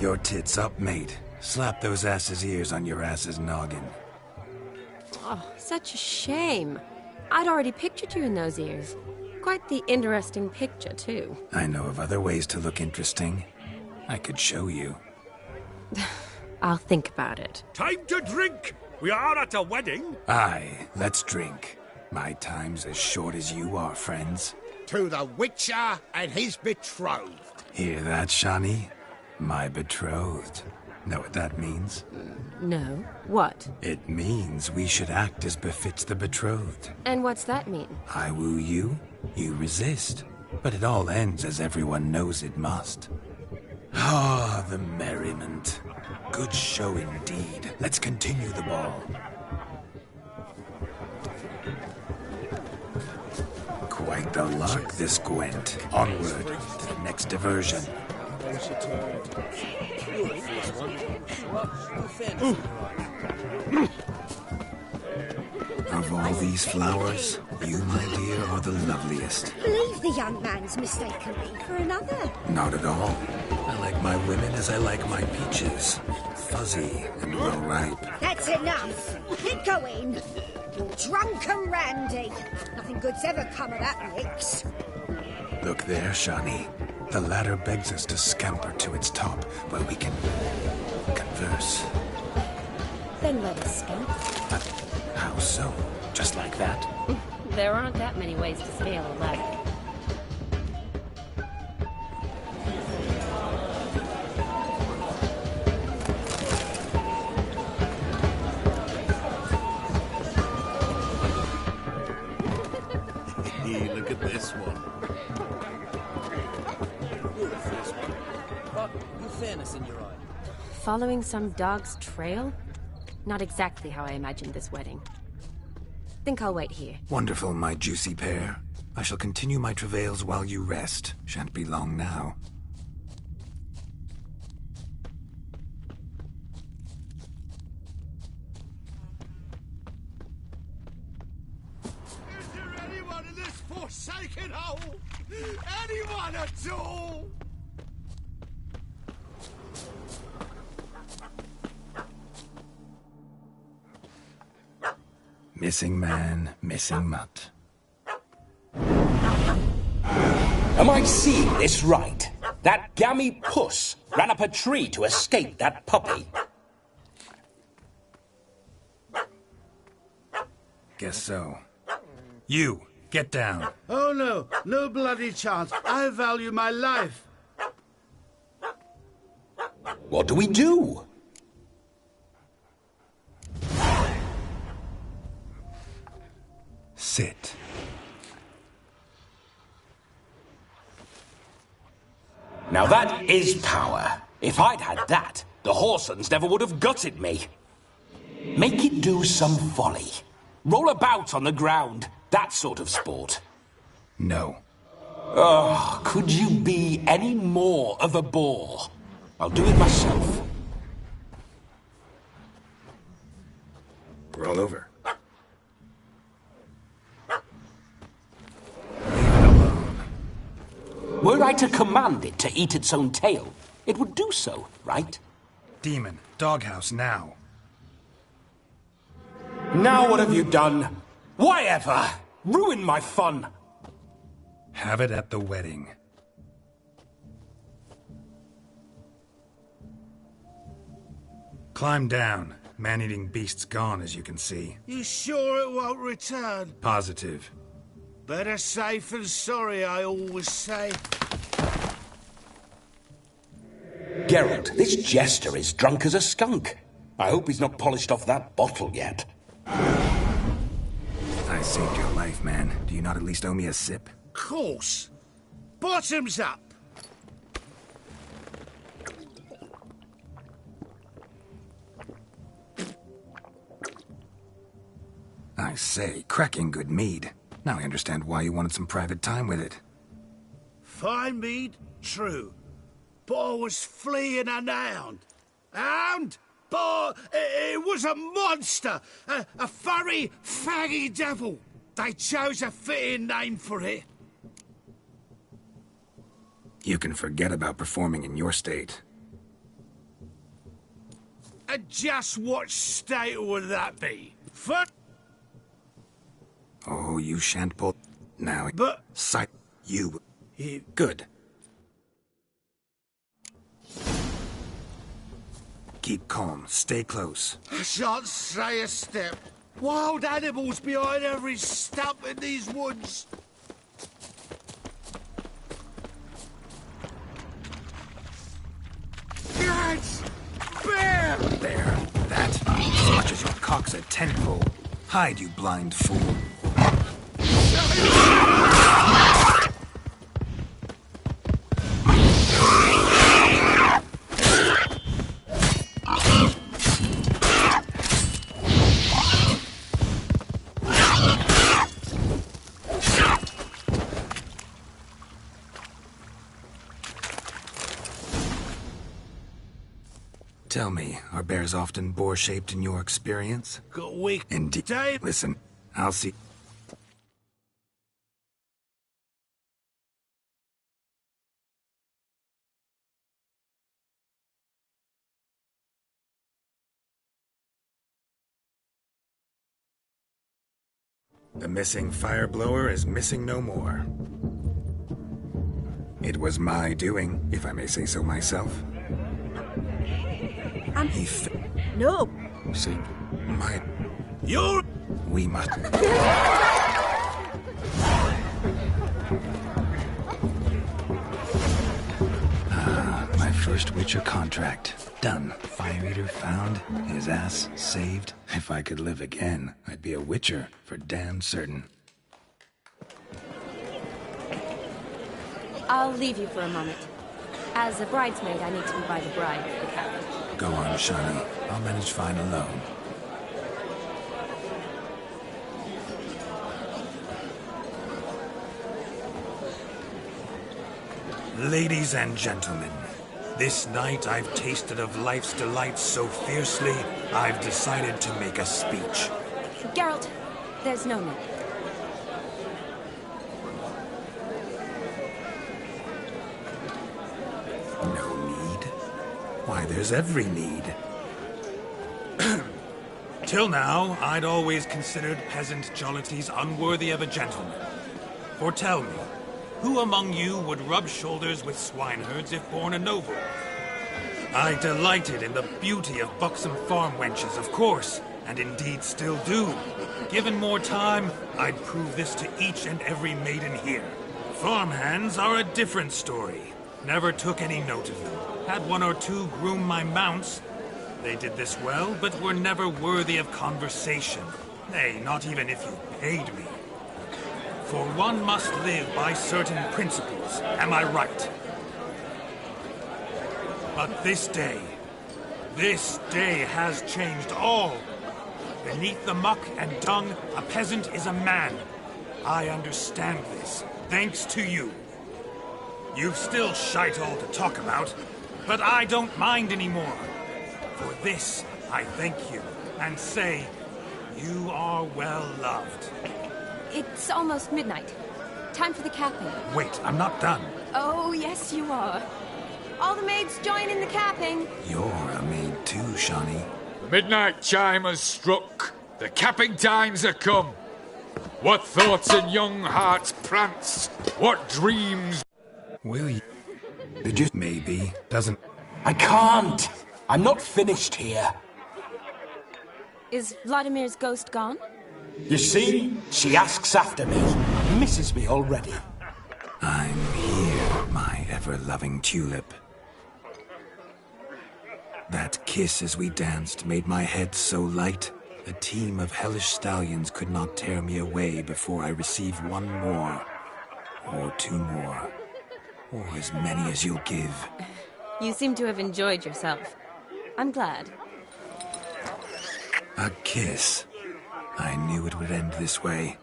Your tits up, mate. Slap those asses' ears on your ass's noggin. Oh, such a shame. I'd already pictured you in those ears. Quite the interesting picture, too. I know of other ways to look interesting. I could show you. I'll think about it. Time to drink! We are at a wedding. Aye, let's drink. My time's as short as you are, friends. To the Witcher and his betrothed. Hear that, Shani? My betrothed. Know what that means? No. What? It means we should act as befits the betrothed. And what's that mean? I woo you, you resist. But it all ends as everyone knows it must. Ah, the merriment. Good show indeed. Let's continue the ball. Quite the lark, this Gwent. Onward to the next diversion. Of all these flowers, you, my dear, are the loveliest. Believe the young man's mistaken me for another. Not at all. I like my women as I like my peaches. Fuzzy and well ripe. That's enough. Keep going. You're drunk and randy. Nothing good's ever come of that mix. Look there, Shani. The ladder begs us to scamper to its top, where we can converse. Then let us scamper. How so? Just like that? There aren't that many ways to scale a ladder. Look at this one. But with fairness in your eye. Following some dog's trail? Not exactly how I imagined this wedding. Think I'll wait here. Wonderful, my juicy pair. I shall continue my travails while you rest. Shan't be long now. Is there anyone in this forsaken hole? Anyone at all? Missing man, missing mutt. Am I seeing this right? That gammy puss ran up a tree to escape that puppy. Guess so. You, get down. Oh no, no bloody chance. I value my life. What do we do? Sit. Now that is power. If I'd had that, the Horsons never would have gutted me. Make it do some folly. Roll about on the ground. That sort of sport. No. Oh, could you be any more of a bore? I'll do it myself. Roll over. Were I to command it to eat its own tail, it would do so, right? Demon, doghouse now. Now what have you done? Why ever? Ruin my fun. Have it at the wedding. Climb down. Man-eating beast's gone, as you can see. You sure it won't return? Positive. Better safe than sorry, I always say. Geralt, this jester is drunk as a skunk. I hope he's not polished off that bottle yet. I saved your life, man. Do you not at least owe me a sip? Course. Bottoms up. I say, cracking good mead. Now I understand why you wanted some private time with it. Fine mead, true. But I was fleeing an hound. Hound? But it was a monster. A furry, faggy devil. They chose a fitting name for it. You can forget about performing in your state. And just what state would that be? For... Oh, you shan't pull... Now... But... Sight... You... Good. Keep calm. Stay close. I shan't stray a step. Wild animals behind every stump in these woods. Lads! Bear! There. That. As much as your cock's a tentpole. Hide, you blind fool. Tell me, are bears often boar-shaped in your experience? Got weak. Indeed. Listen, I'll see... The missing fire blower is missing no more. It was my doing, if I may say so myself. No. See, my... You're... We must... My first Witcher contract. Done. Fire Eater found. His ass saved. If I could live again, I'd be a Witcher for damn certain. I'll leave you for a moment. As a bridesmaid, I need to be by the bride for the captain. Go on, Shani. I'll manage fine alone. Ladies and gentlemen, this night I've tasted of life's delights so fiercely, I've decided to make a speech. Geralt, there's no need. No need? Why, there's every need. Till now, I'd always considered peasant jollities unworthy of a gentleman. For tell me, who among you would rub shoulders with swineherds if born a noble? I delighted in the beauty of buxom farm wenches, of course, and indeed still do. Given more time, I'd prove this to each and every maiden here. Farmhands are a different story. Never took any note of them. Had one or two groom my mounts. They did this well, but were never worthy of conversation. Nay, not even if you paid me. For one must live by certain principles, am I right? But this day has changed all. Beneath the muck and dung, a peasant is a man. I understand this, thanks to you. You've still shite all to talk about, but I don't mind anymore. For this, I thank you, and say, you are well loved. It's almost midnight. Time for the capping. Wait, I'm not done. Oh, yes, you are. All the maids join in the capping. You're a maid too, Shani. The midnight chime has struck. The capping times are come. What thoughts in young hearts prance? What dreams... Will you? Did you? Maybe. Doesn't... I can't. I'm not finished here. Is Vladimir's ghost gone? You see? She asks after me. Misses me already. I'm here, my ever-loving tulip. That kiss as we danced made my head so light. A team of hellish stallions could not tear me away before I receive one more. Or two more. Or as many as you'll give. You seem to have enjoyed yourself. I'm glad. A kiss. I knew it would end this way.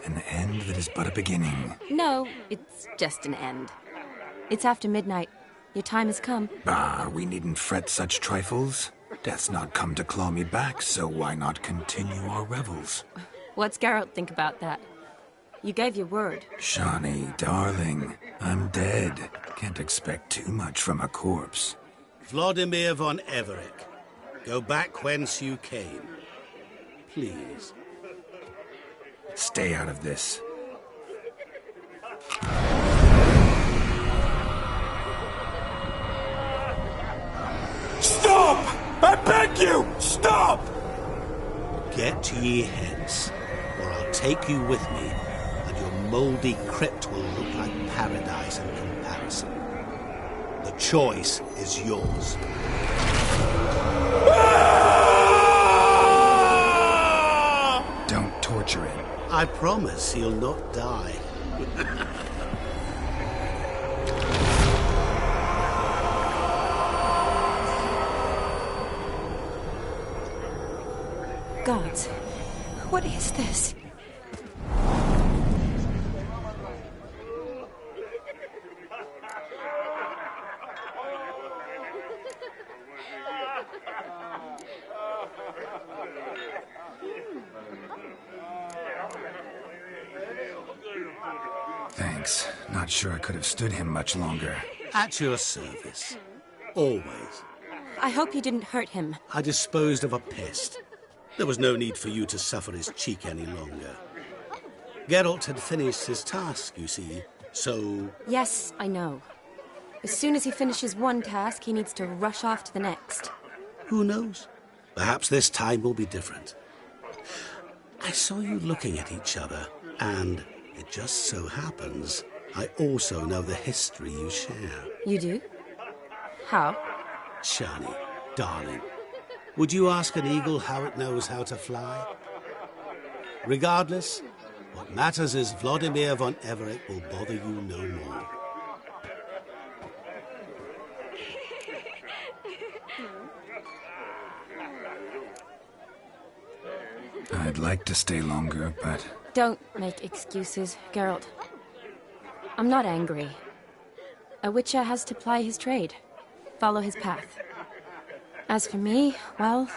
An end that is but a beginning. No, it's just an end. It's after midnight. Your time has come. Bah, we needn't fret such trifles. Death's not come to claw me back, so why not continue our revels? What's Geralt think about that? You gave your word. Shani, darling, I'm dead. Can't expect too much from a corpse. Vladimir von Everec. Go back whence you came. Please. Stay out of this. Stop! I beg you! Stop! Get ye hence, or I'll take you with me, and your mouldy crypt will look like paradise in comparison. The choice is yours. Don't torture him. I promise he'll not die. Gods, what is this? Thanks. Not sure I could have stood him much longer. At your service. Always. I hope you didn't hurt him. I disposed of a pest. There was no need for you to suffer his cheek any longer. Geralt had finished his task, you see, so... Yes, I know. As soon as he finishes one task, he needs to rush off to the next. Who knows? Perhaps this time will be different. I saw you looking at each other, and it just so happens I also know the history you share. You do? How? Shani, darling, would you ask an eagle how it knows how to fly? Regardless, what matters is Vladimir von Everec will bother you no more. I'd like to stay longer, but... Don't make excuses, Geralt. I'm not angry. A Witcher has to ply his trade, follow his path. As for me, well,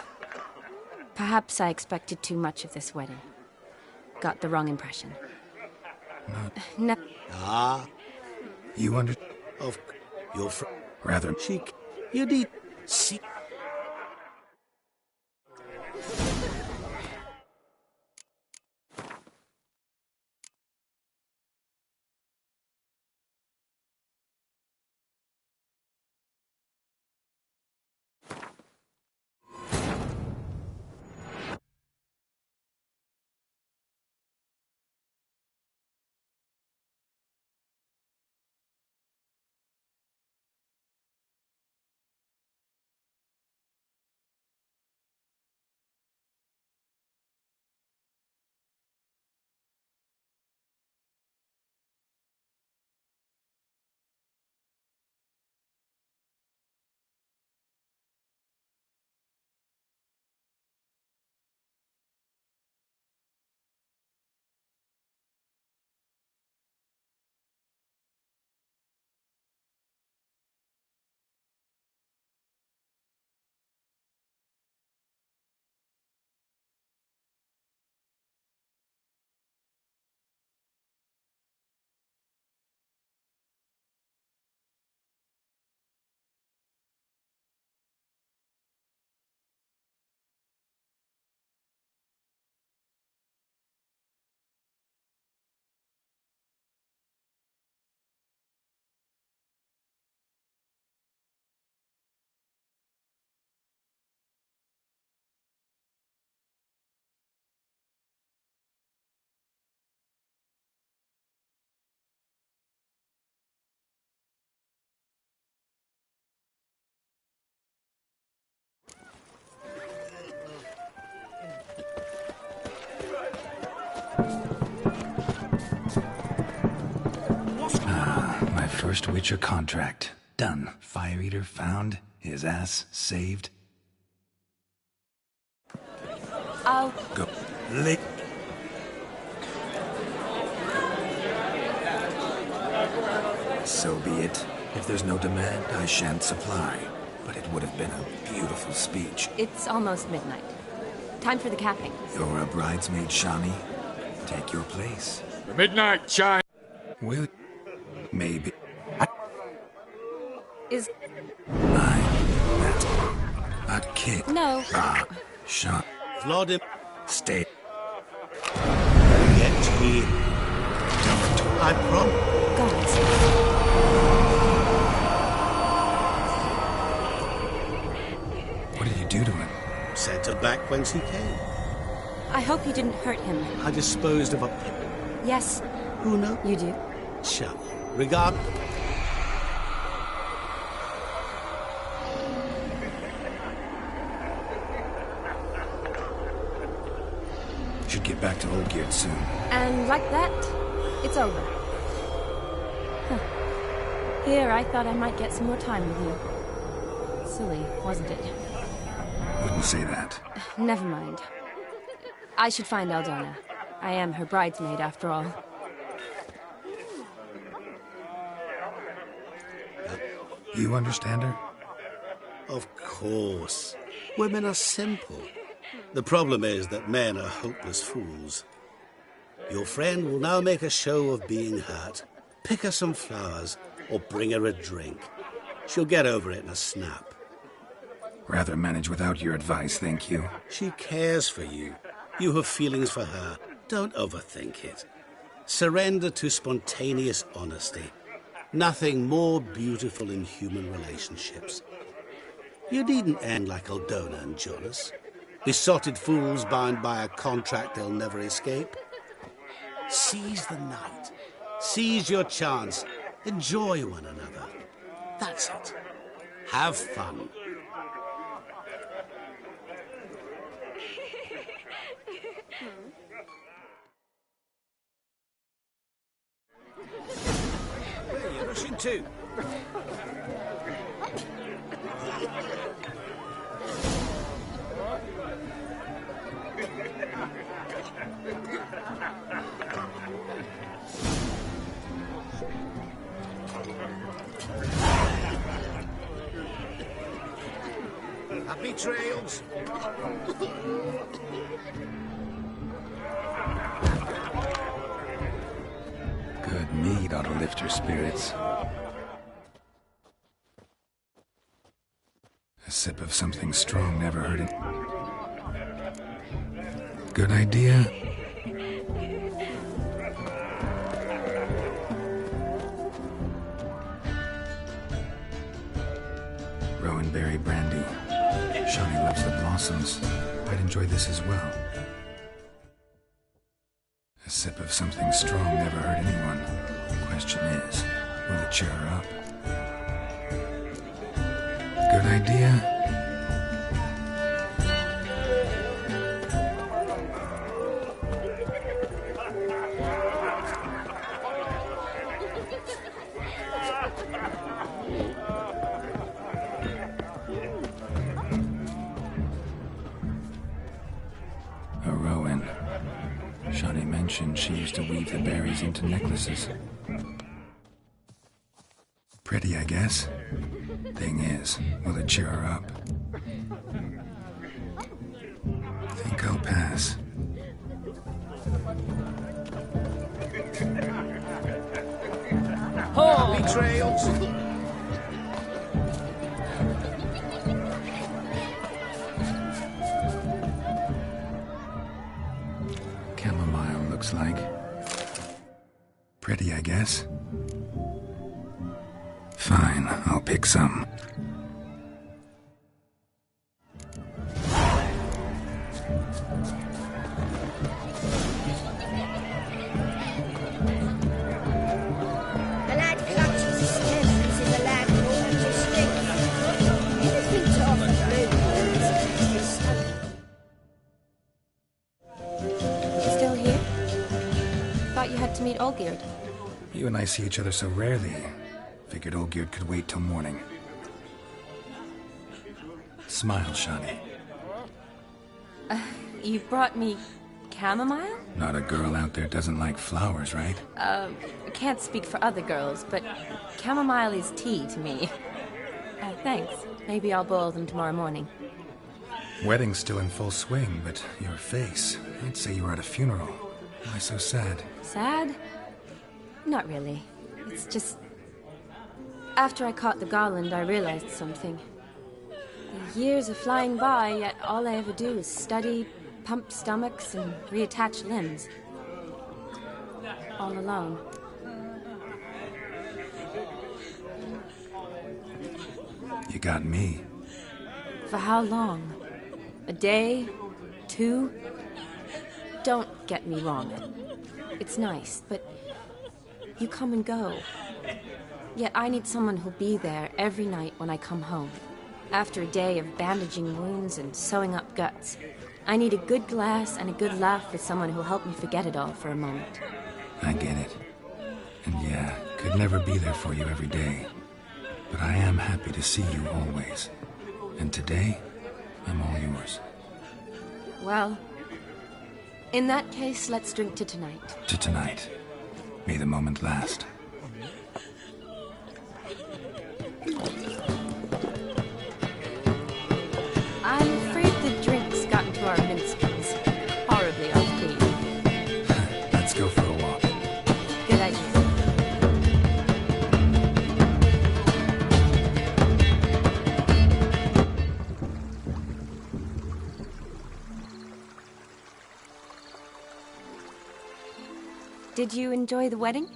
perhaps I expected too much of this wedding. Got the wrong impression. No. Ah. You under... Of your Rather... Cheek. You need... See... My first Witcher contract. Done. Fire Eater found. His ass saved. I'll... Go. Lick. So be it. If there's no demand, I shan't supply. But it would have been a beautiful speech. It's almost midnight. Time for the capping. You're a bridesmaid, Shani. Take your place. The midnight chime. Will... Maybe. Is... That's... a kid. No. Sean. Vladimir. Stay. Get here. Don't. I promise. Guards. What did you do to him? Sent her back whence he came. I hope you didn't hurt him. I disposed of a... Yes. Who knows? You do. Shall regard... Should get back to Olgierd soon. And like that, it's over. Huh. Here, I thought I might get some more time with you. Silly, wasn't it? Wouldn't say that. Never mind. I should find Aldona. I am her bridesmaid, after all. You understand her? Of course. Women are simple. The problem is that men are hopeless fools. Your friend will now make a show of being hurt. Pick her some flowers, or bring her a drink. She'll get over it in a snap. Rather manage without your advice, thank you. She cares for you. You have feelings for her. Don't overthink it. Surrender to spontaneous honesty. Nothing more beautiful in human relationships. You needn't end like Aldona and Jonas. Besotted fools bound by a contract they'll never escape. Seize the night. Seize your chance. Enjoy one another. That's it. Have fun. Where are you rushing to? Happy trails. Good mead ought to lift her spirits. A sip of something strong never hurt it. Good idea. Rowanberry brandy. Shawnee loves the blossoms. I'd enjoy this as well. A sip of something strong never hurt anyone. The question is, will it cheer her up? Good idea. A Rowan. Shawnee mentioned she used to weave the berries into necklaces. Pretty, I guess. Thing is, will it cheer her up? Think I'll pass. Happy trails. Chamomile looks like. Pretty, I guess. Fine, I'll pick some. The lad clutches his tenants in the land of all his stick. Anything to offer blue You still here? Thought you had to meet Olgierd. You and I see each other so rarely. Figured Olgierd could wait till morning. Smile, Shawnee. You brought me chamomile? Not a girl out there doesn't like flowers, right? Can't speak for other girls, but chamomile is tea to me. Thanks. Maybe I'll boil them tomorrow morning. Wedding's still in full swing, but your face, I'd say you were at a funeral. Why so sad? Sad? Not really. It's just... After I caught the garland, I realized something. The years are flying by, yet all I ever do is study, pump stomachs, and reattach limbs. All alone. You got me. For how long? A day? 2? Don't get me wrong. It's nice, but you come and go. Yet I need someone who'll be there every night when I come home. After a day of bandaging wounds and sewing up guts, I need a good glass and a good laugh with someone who'll help me forget it all for a moment. I get it. And yeah, could never be there for you every day. But I am happy to see you always. And today, I'm all yours. Well, in that case, let's drink to tonight. To tonight. May the moment last. I'm afraid the drinks got into our minstrels. Horribly off-key. Let's go for a walk. Good idea. Did you enjoy the wedding?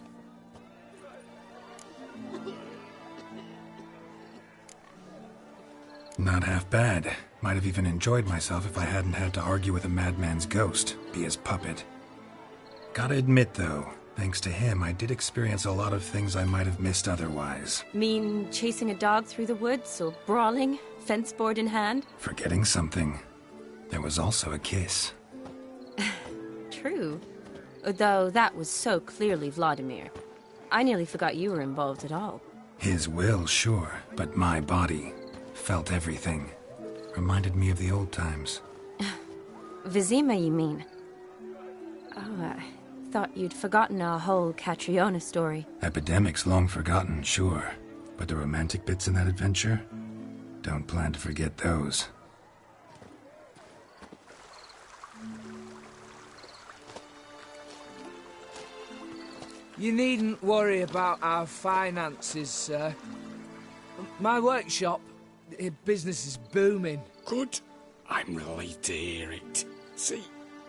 Not half bad. Might have even enjoyed myself if I hadn't had to argue with a madman's ghost, be his puppet. Gotta admit, though, thanks to him, I did experience a lot of things I might have missed otherwise. Mean chasing a dog through the woods, or brawling, fence board in hand? Forgetting something. There was also a kiss. True. Though that was so clearly Vladimir. I nearly forgot you were involved at all. His will, sure, but my body felt everything. Reminded me of the old times. Vizima, you mean? Oh, I thought you'd forgotten our whole Catriona story. Epidemics long forgotten, sure. But the romantic bits in that adventure? Don't plan to forget those. You needn't worry about our finances, sir. My workshop, business is booming. Good. I'm relieved to hear it. See,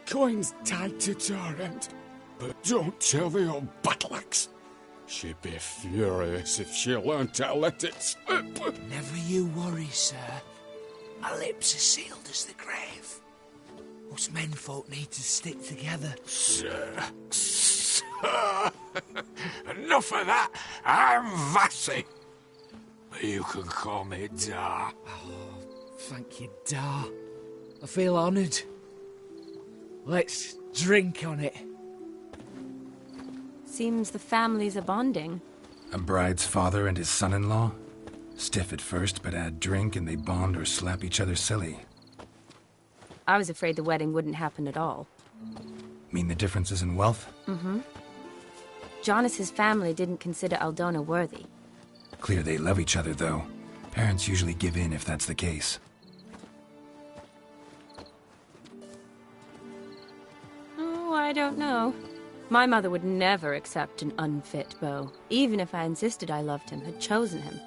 coin's tied to Torrent, but don't tell the old battle-axe. She'd be furious if she learned to let it slip. Never you worry, sir. My lips are sealed as the grave. Us menfolk need to stick together. Sir. Enough of that. I'm Vassy. You can call me Dar. Oh, thank you, Dar. I feel honoured. Let's drink on it. Seems the families are bonding. A bride's father and his son-in-law? Stiff at first, but add drink and they bond or slap each other silly. I was afraid the wedding wouldn't happen at all. Mean the differences in wealth? Mm-hmm. Jonas's family didn't consider Aldona worthy. Clear they love each other, though. Parents usually give in if that's the case. Oh, I don't know. My mother would never accept an unfit beau, even if I insisted I loved him, had chosen him.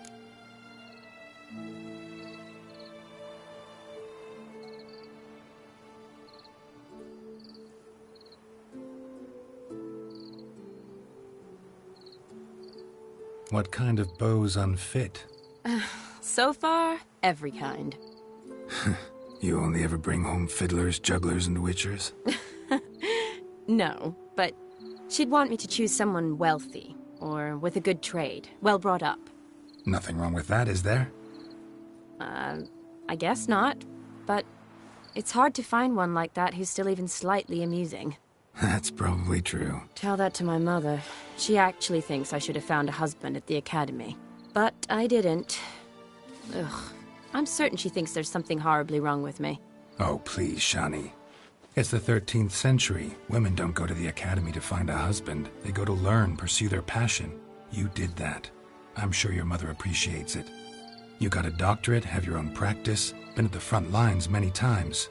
What kind of beau's unfit? So far, every kind. You only ever bring home fiddlers, jugglers, and witchers? No, but she'd want me to choose someone wealthy, or with a good trade, well brought up. Nothing wrong with that, is there? I guess not, but it's hard to find one like that who's still even slightly amusing. That's probably true. Tell that to my mother. She actually thinks I should have found a husband at the academy. But I didn't. Ugh. I'm certain she thinks there's something horribly wrong with me. Oh, please, Shani. It's the 13th century. Women don't go to the academy to find a husband. They go to learn, pursue their passion. You did that. I'm sure your mother appreciates it. You got a doctorate, have your own practice, been at the front lines many times.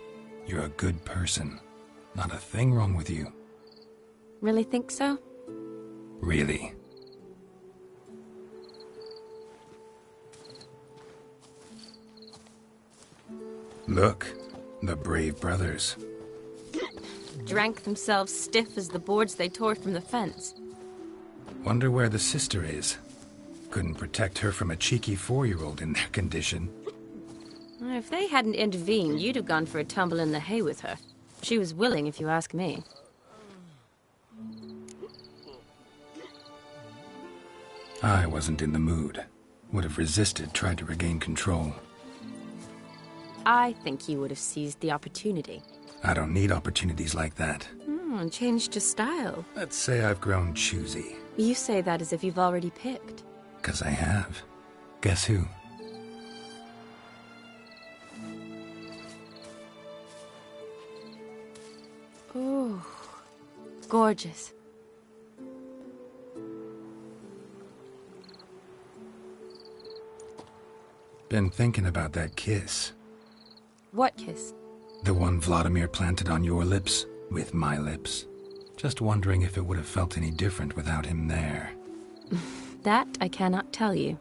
You're a good person. Not a thing wrong with you. Really think so? Really. Look, the brave brothers. Drank themselves stiff as the boards they tore from the fence. Wonder where the sister is. Couldn't protect her from a cheeky 4-year-old in their condition. If they hadn't intervened, you'd have gone for a tumble in the hay with her. She was willing, if you ask me. I wasn't in the mood. Would have resisted, tried to regain control. I think you would have seized the opportunity. I don't need opportunities like that. Changed your style. Let's say I've grown choosy. You say that as if you've already picked. 'Cause I have. Guess who? Ooh, gorgeous. Been thinking about that kiss. What kiss? The one Vladimir planted on your lips, with my lips. Just wondering if it would have felt any different without him there. That I cannot tell you.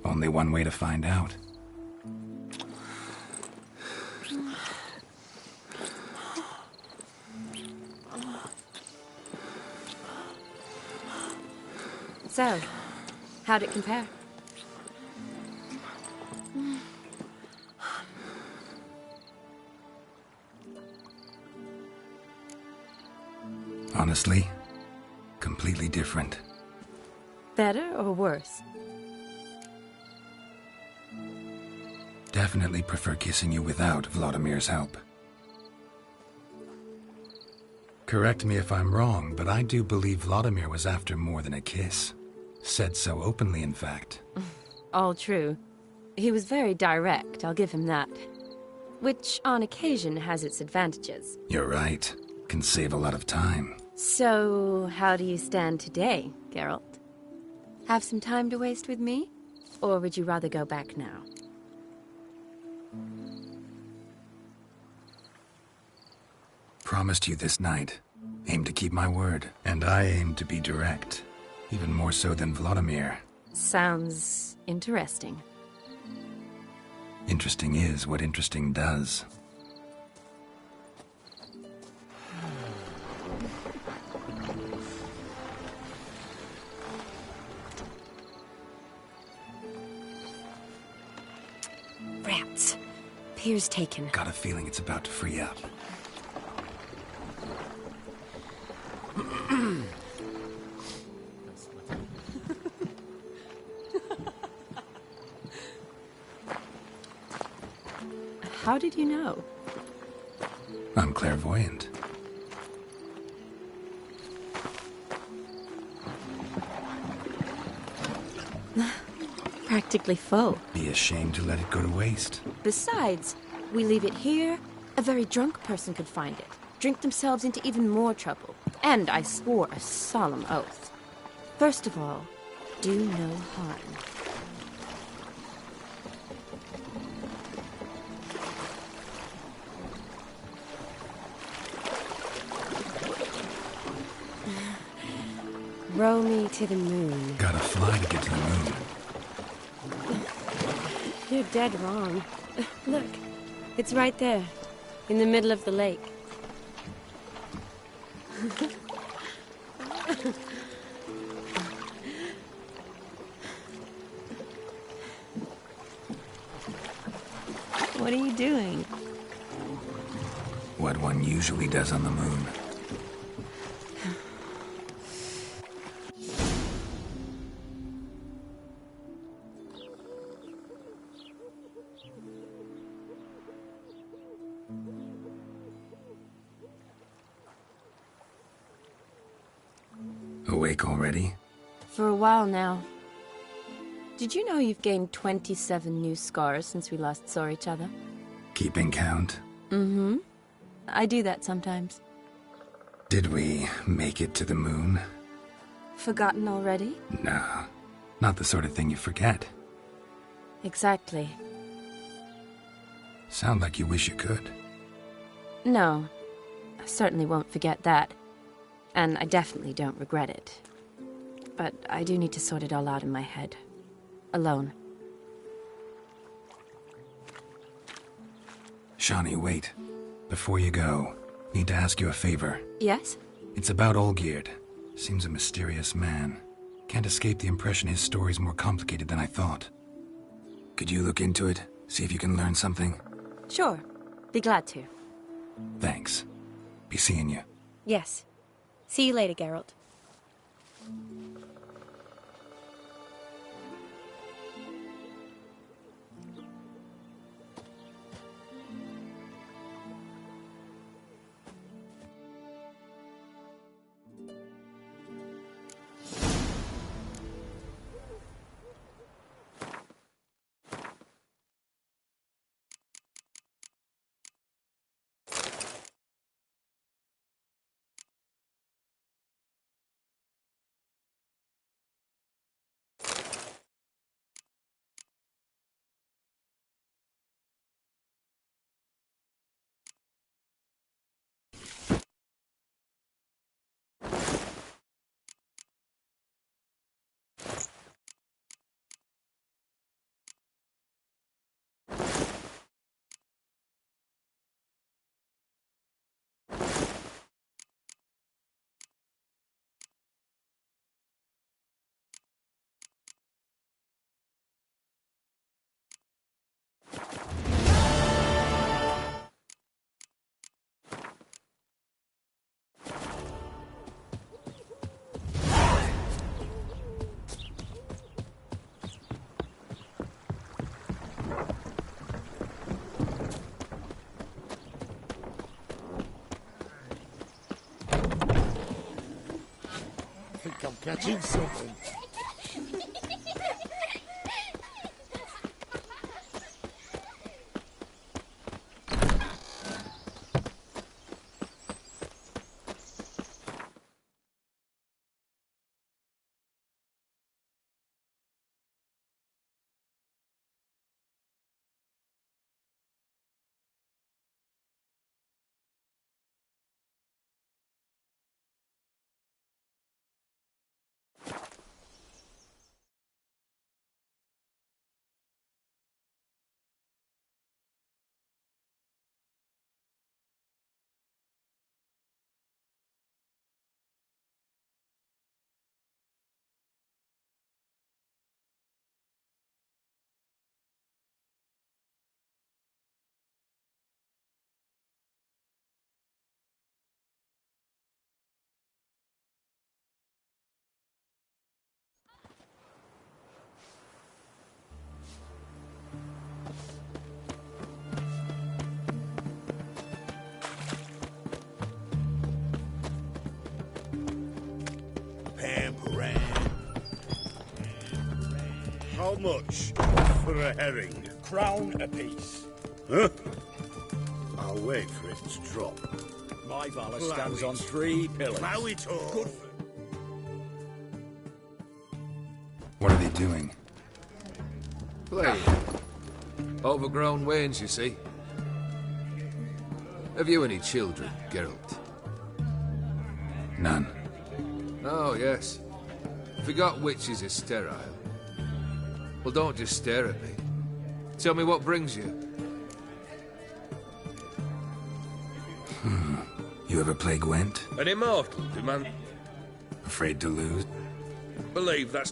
Only one way to find out. So, how'd it compare? Honestly, completely different. Better or worse? Definitely prefer kissing you without Vladimir's help. Correct me if I'm wrong, but I do believe Vladimir was after more than a kiss. Said so openly, in fact. All true. He was very direct, I'll give him that. Which, on occasion, has its advantages. You're right. Can save a lot of time. So, how do you stand today, Geralt? Have some time to waste with me? Or would you rather go back now? Promised you this night. Aim to keep my word. And I aim to be direct. Even more so than Vladimir. Sounds interesting. Interesting is what interesting does. Rats. Pier's taken. Got a feeling it's about to free up. How did you know? I'm clairvoyant. Practically full. Be ashamed to let it go to waste. Besides, we leave it here, a very drunk person could find it, drink themselves into even more trouble. And I swore a solemn oath. First of all, do no harm. Row me to the moon. Gotta fly to get to the moon. You're dead wrong. Look, it's right there, in the middle of the lake. What are you doing? What one usually does on the moon. Awake already? For a while now. Did you know you've gained 27 new scars since we last saw each other? Keeping count? Mm-hmm. I do that sometimes. Did we make it to the moon? Forgotten already? Nah, not the sort of thing you forget. Exactly. Sound like you wish you could. No, I certainly won't forget that. And I definitely don't regret it. But I do need to sort it all out in my head. Alone. Shani, wait. Before you go, need to ask you a favor. Yes? It's about Olgierd. Seems a mysterious man. Can't escape the impression his story's more complicated than I thought. Could you look into it? See if you can learn something? Sure. Be glad to. Thanks. Be seeing you. Yes. See you later, Geralt. I'm catching something. How much for a herring? Crown apiece. Huh? I'll wait for it to drop. My valor stands on 3 pillars. Plow it all. What are they doing? Playing. Overgrown wains, you see. Have you any children, Geralt? None. Oh, yes. Forgot witches is sterile. Well, don't just stare at me. Tell me what brings you. You ever play Gwent? An immortal, demand. Afraid to lose? Believe that's...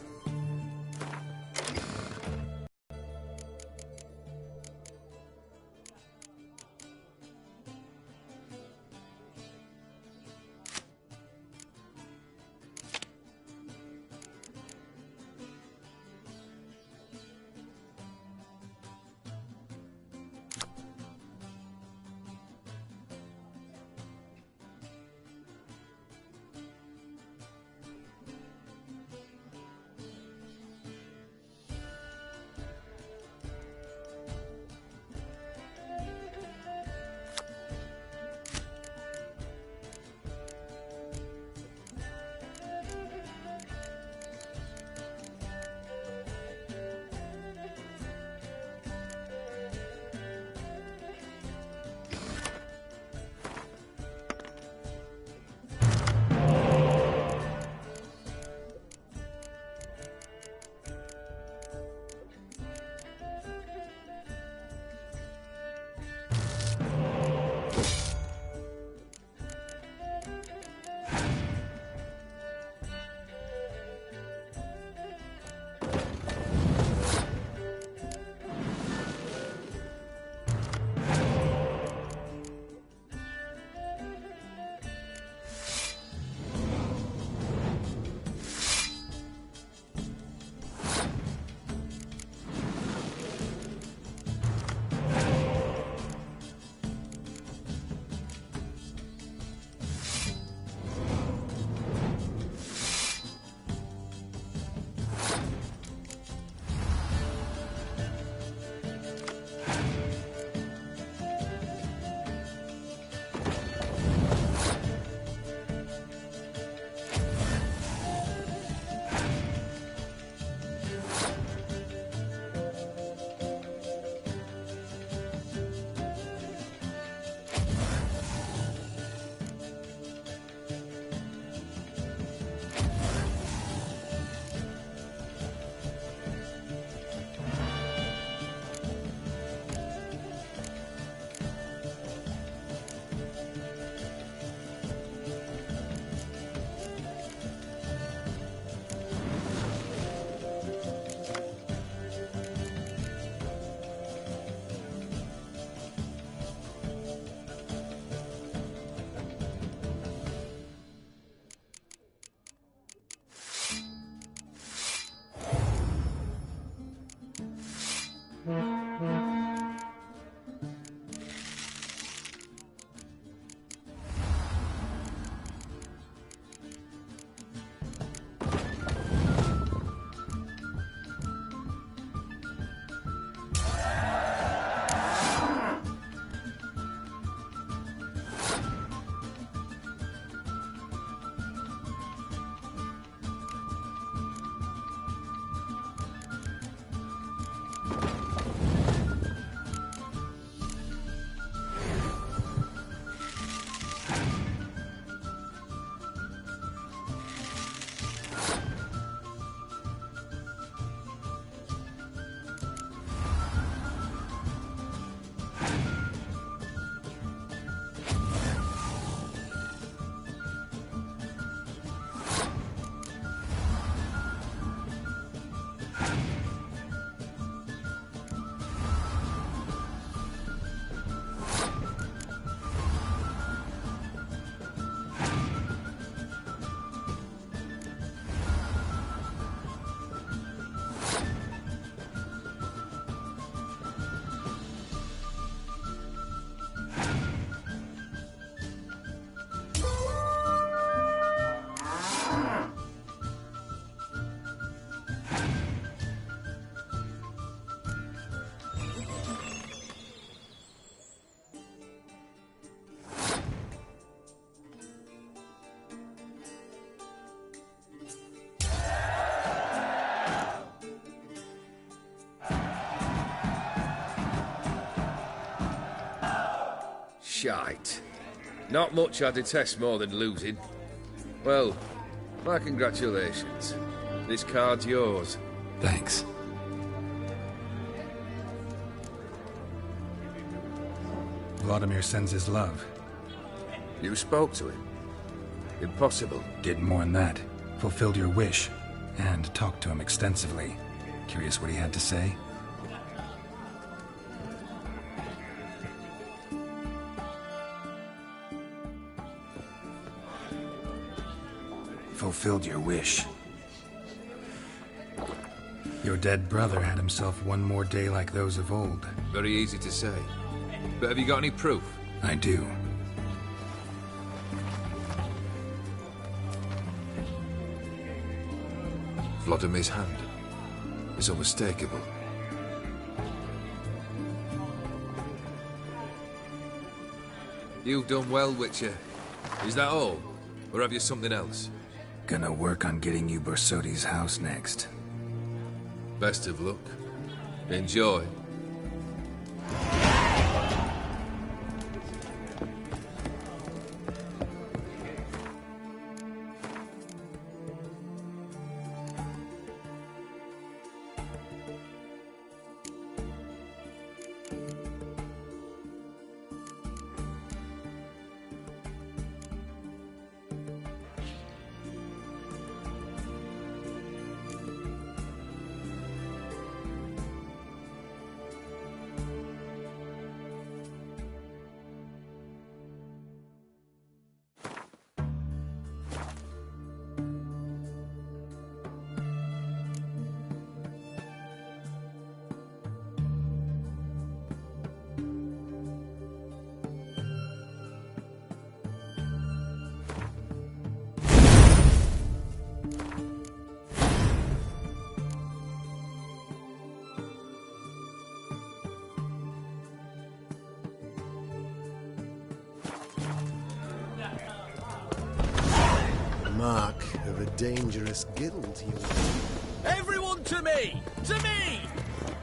Shite. Not much I detest more than losing. Well, my congratulations. This card's yours. Thanks. Vladimir sends his love. You spoke to him? Impossible. Did more than that. Fulfilled your wish. And talked to him extensively. Curious what he had to say? Fulfilled your wish. Your dead brother had himself one more day like those of old. Very easy to say. But have you got any proof? I do. Vladimir's hand is unmistakable. You've done well, Witcher. Is that all? Or have you something else? Gonna work on getting you Borsodi's house next. Best of luck. Enjoy. Mark of a dangerous guild, you. Everyone to me! To me!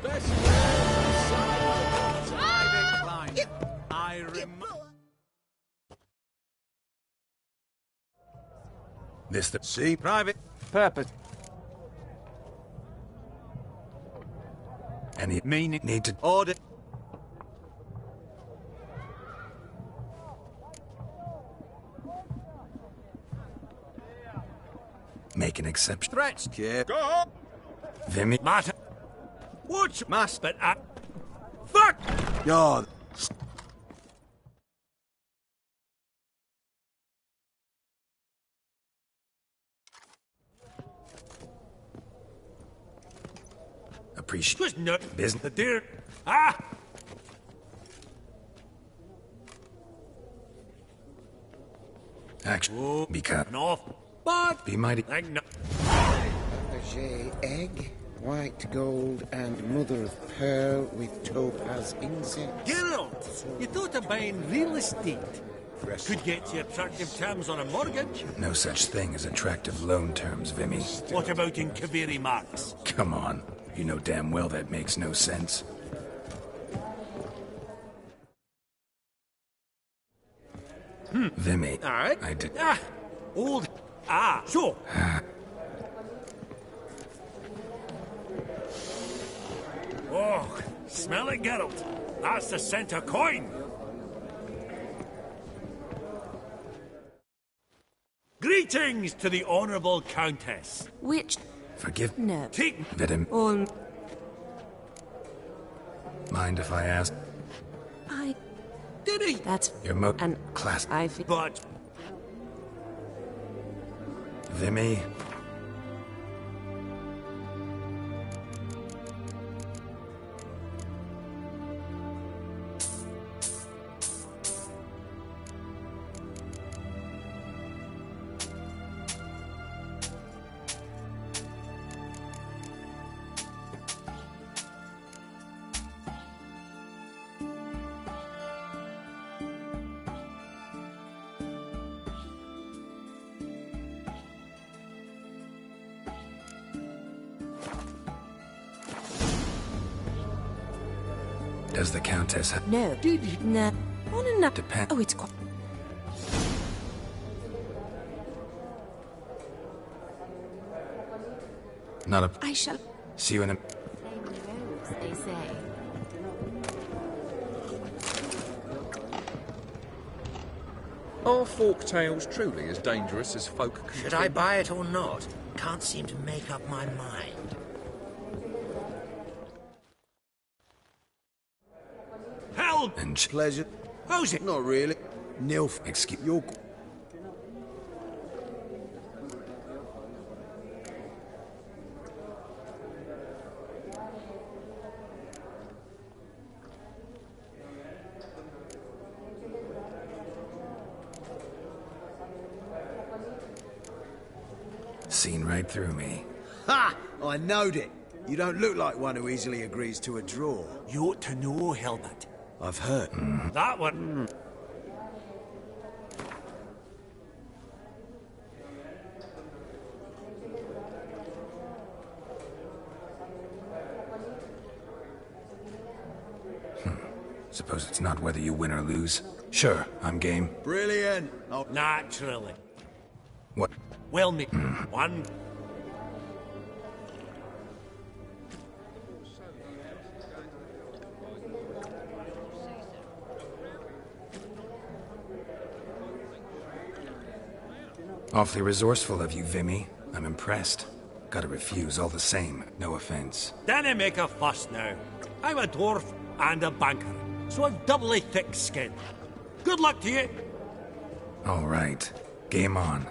Best I This the See, private purpose. Any meaning need to Order. make an exception. Threats, kid. Go! Vimy. Matter. Watch, must, but fuck! God. Appreciate. Was not business. the deer. Ah! Action. Because. Off. But. Be mighty. Like no. Fabergé egg, white gold, and mother of pearl with topaz insect. Geralt, you thought of buying real estate. Could get you attractive terms on a mortgage. No such thing as attractive loan terms, Vimy. What about in Kaviri Marks? Come on. You know damn well that makes no sense. Vimy. All right. I did. Ah, old. Ah, so. Oh, smell it, Geralt. That's the center coin. Greetings to the Honourable Countess. Which? Forgive. No. Take. Vedim. On. Mind if I ask? I. Did he? That's. Your mo. And class. I. But. Vimy. Does the Countess have... No. No. want to know. Depend. Oh, it's quite. Not a... I shall. See you in a... They say. Are folk tales truly as dangerous as folk? Should I buy it or not? Can't seem to make up my mind. Help! And Pleasure. How's it? Not really. Nilf. Excuse... You're... Seen right through me. Ha! I knowed it. You don't look like one who easily agrees to a draw. You ought to know, Helmut. I've heard. That one. Suppose it's not whether you win or lose. Sure, I'm game. Brilliant. Oh, Naturally. What? Well, me. One. Awfully resourceful of you, Vimy. I'm impressed. Gotta refuse all the same. No offense. Dinna make a fuss now. I'm a dwarf and a banker, so I've doubly thick skin. Good luck to you. All right. Game on.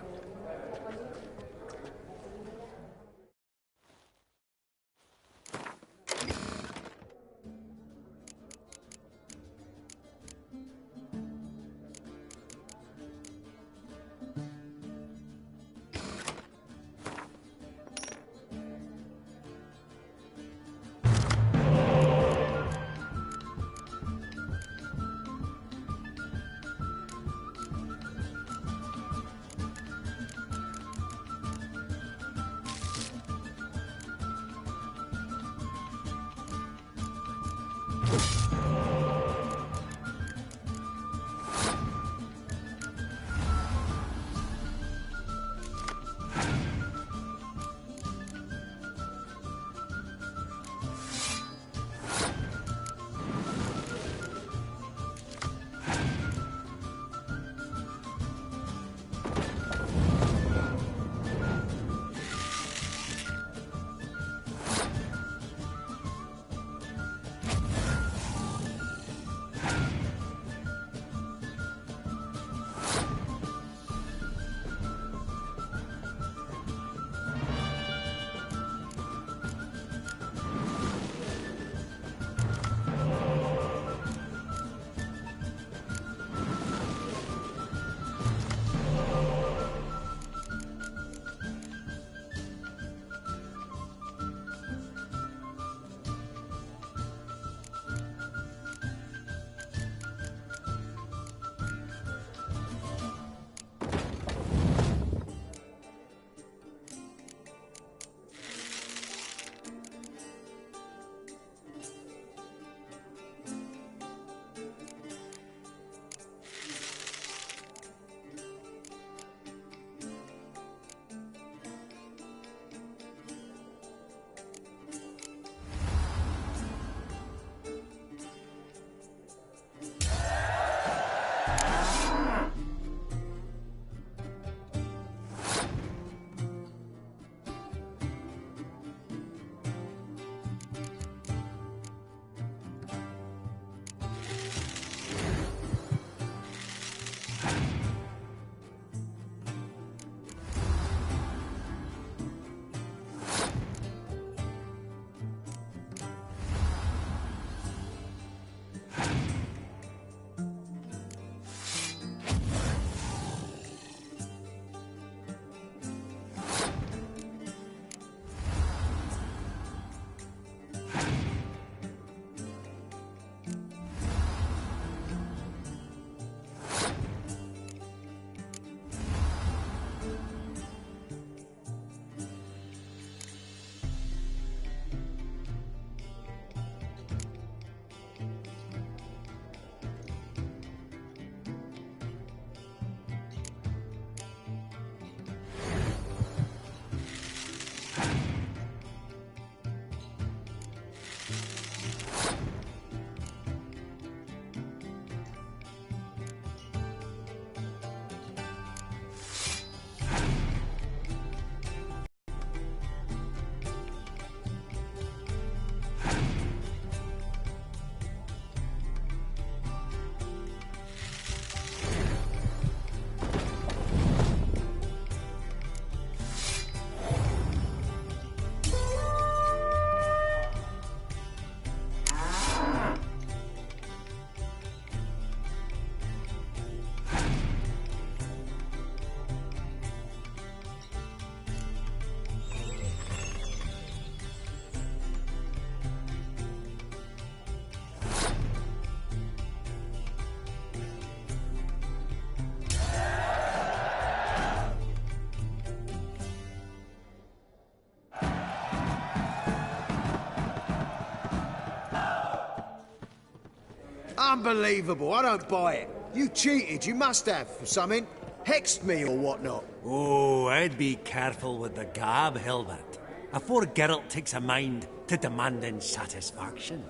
Unbelievable, I don't buy it. You cheated, you must have, for something. Hexed me or whatnot. Oh, I'd be careful with the gab, Hilbert. Afore Geralt takes a mind to demanding satisfaction.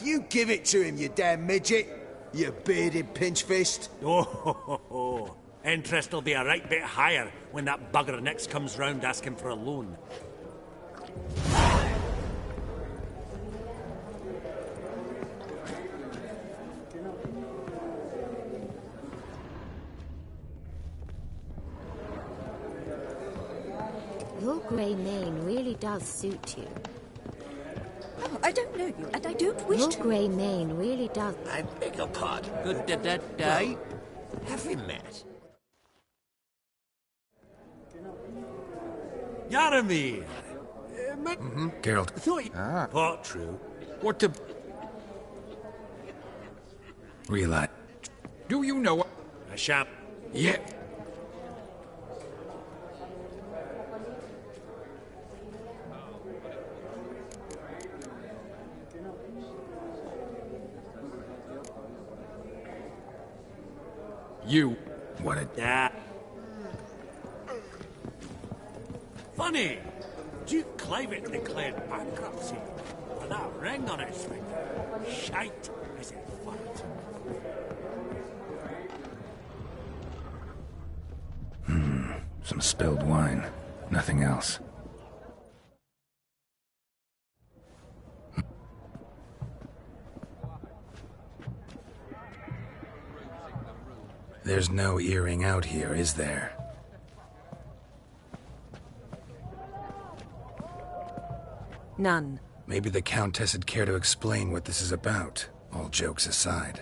You give it to him, you damn midget. You bearded pinchfist. Oh, interest will be a right bit higher when that bugger next comes round asking for a loan. Your grey mane really does suit you. Oh, I don't know you, and I don't wish Your to. grey mane really does. I beg your pardon. Good day. Have we met? Yaramir! Geralt. Thought you... Thought true. What the... Realize. Do you know... A shop. Yeah. You. What a... Yeah. Funny. Duke Clivet declared bankruptcy. With that ring on his finger. Shite as it fucked. Some spilled wine. Nothing else. There's no earring out here, is there? None. Maybe the Countess would care to explain what this is about, all jokes aside.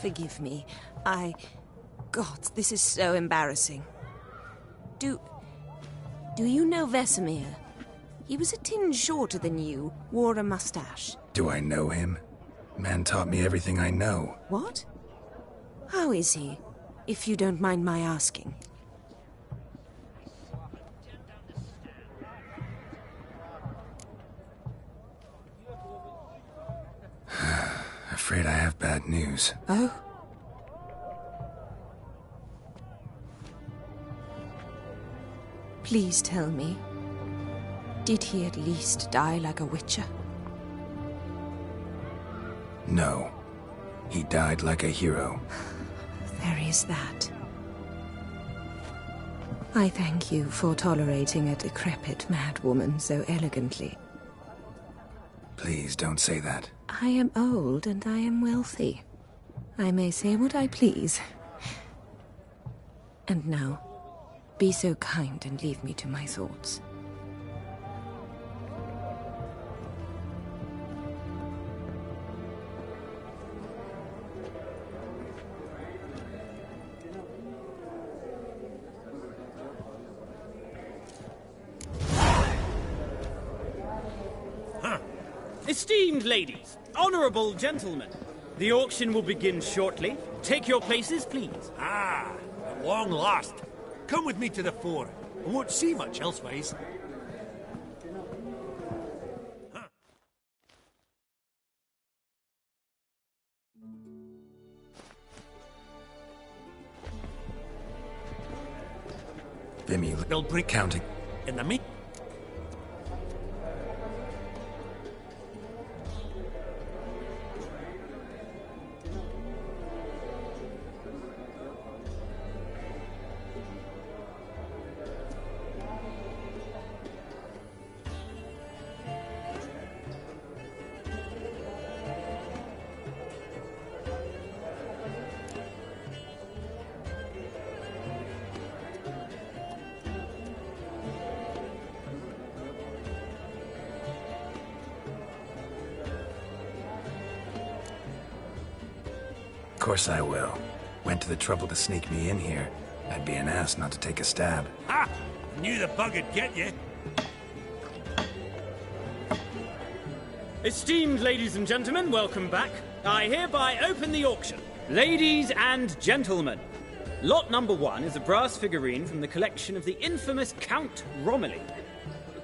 Forgive me. God, this is so embarrassing. Do you know Vesemir? He was a tinge shorter than you, wore a mustache. Do I know him? Man taught me everything I know. What? How is he, if you don't mind my asking? Afraid I have bad news. Oh? Please tell me, did he at least die like a witcher? No. He died like a hero. There is that. I thank you for tolerating a decrepit madwoman so elegantly. Please don't say that. I am old and I am wealthy. I may say what I please. And now, be so kind and leave me to my thoughts. Esteemed ladies, honorable gentlemen, the auction will begin shortly. Take your places, please. Ah, at long last. Come with me to the fore. I won't see much elsewise. Vimy, they'll bring counting. In the meat. Of course I will. Went to the trouble to sneak me in here. I'd be an ass not to take a stab. Ha! Knew the bug would get you. Esteemed ladies and gentlemen, welcome back. I hereby open the auction. Ladies and gentlemen, lot number 1 is a brass figurine from the collection of the infamous Count Romilly.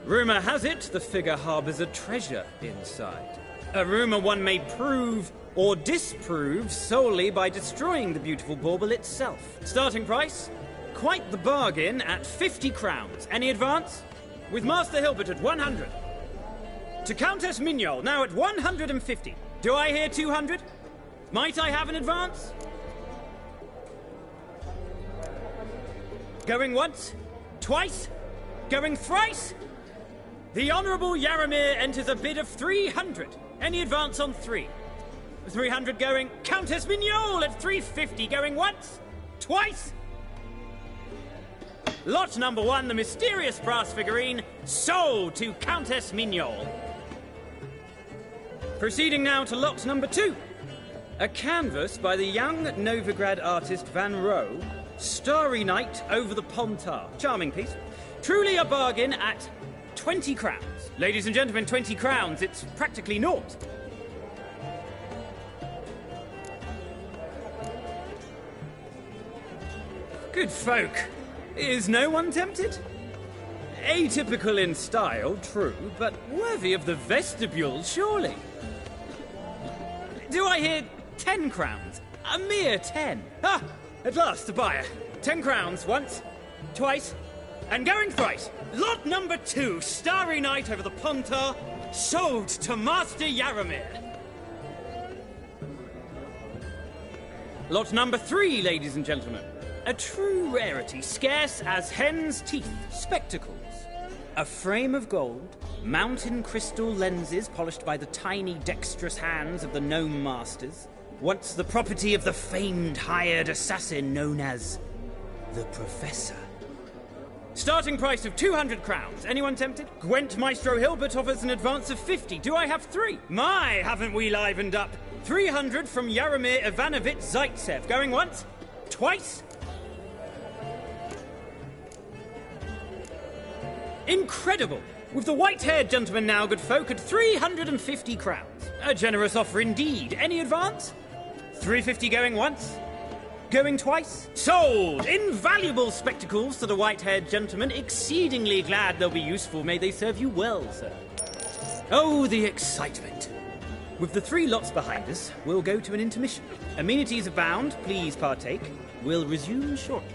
Rumour has it the figure harbours a treasure inside. A rumour one may prove or disproved solely by destroying the beautiful bauble itself. Starting price? Quite the bargain at 50 crowns. Any advance? With Master Hilbert at 100. To Countess Mignol, now at 150. Do I hear 200? Might I have an advance? Going once? Twice? Going thrice? The Honourable Yaramir enters a bid of 300. Any advance on 3? 300 going. Countess Mignol at 350. Going once? Twice? Lot number 1, the mysterious brass figurine, sold to Countess Mignol. Proceeding now to lot number 2. A canvas by the young Novigrad artist Van Rohe, Starry Night over the Pontar. Charming piece. Truly a bargain at 20 crowns. Ladies and gentlemen, 20 crowns, it's practically naught. Good folk. Is no one tempted? Atypical in style, true, but worthy of the vestibule, surely. Do I hear 10 crowns? A mere 10. Ah, at last, a buyer. 10 crowns, once, twice, and going thrice. Lot number 2, Starry Night over the Pontar, sold to Master Yaramir. Lot number 3, ladies and gentlemen. A true rarity, scarce as hen's teeth. Spectacles. A frame of gold, mountain crystal lenses polished by the tiny, dexterous hands of the gnome masters. Once the property of the famed hired assassin known as the Professor. Starting price of 200 crowns. Anyone tempted? Gwent Maestro Hilbert offers an advance of 50. Do I have 3? My, haven't we livened up? 300 from Yaramir Ivanovich Zaitsev. Going once? Twice? Incredible! With the white-haired gentleman now, good folk, at 350 crowns. A generous offer indeed. Any advance? 350 going once? Going twice? Sold! Invaluable spectacles to the white-haired gentleman. Exceedingly glad they'll be useful. May they serve you well, sir. Oh, the excitement. With the 3 lots behind us, we'll go to an intermission. Amenities abound. Please partake. We'll resume shortly.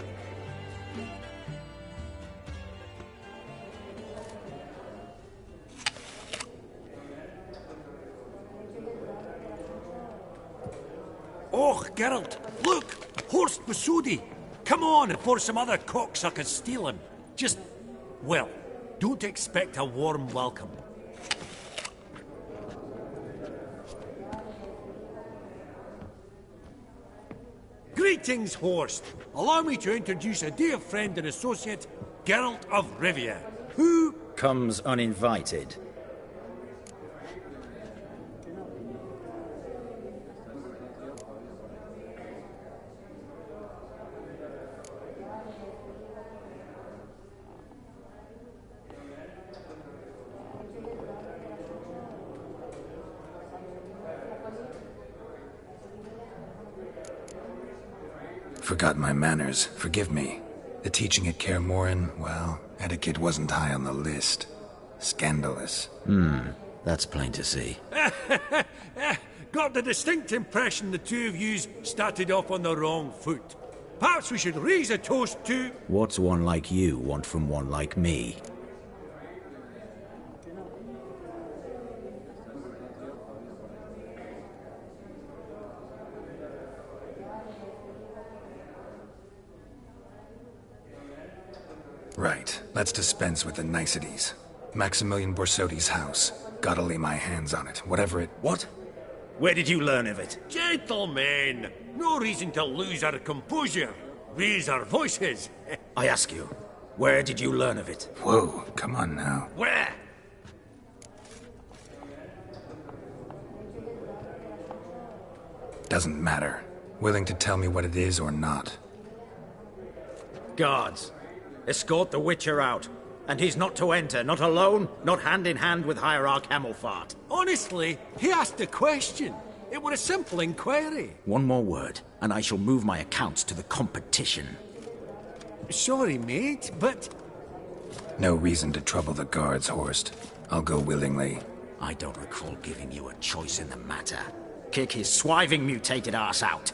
Oh, Geralt, look! Horst Masudi! Come on before some other cocksuckers steal him. Just, well, don't expect a warm welcome. Greetings, Horst. Allow me to introduce a dear friend and associate, Geralt of Rivia, who comes uninvited. Forgot my manners. Forgive me. The teaching at Kaer Morhen, well, etiquette wasn't high on the list. Scandalous. That's plain to see. Got the distinct impression the two of yous started off on the wrong foot. Perhaps we should raise a toast to... What's one like you want from one like me? Right. Let's dispense with the niceties. Maximilian Borsodi's house. Gotta lay my hands on it, whatever it... What? Where did you learn of it? Gentlemen, no reason to lose our composure. Raise our voices. I ask you, where did you learn of it? Whoa, come on now. Where? Doesn't matter. Willing to tell me what it is or not. Guards, escort the Witcher out. And he's not to enter, not alone, not hand in hand with Hierarch Hamelfart. Honestly, he asked a question. It were a simple inquiry. One more word, and I shall move my accounts to the competition. Sorry, mate, but... No reason to trouble the guards, Horst. I'll go willingly. I don't recall giving you a choice in the matter. Kick his swiving, mutated ass out.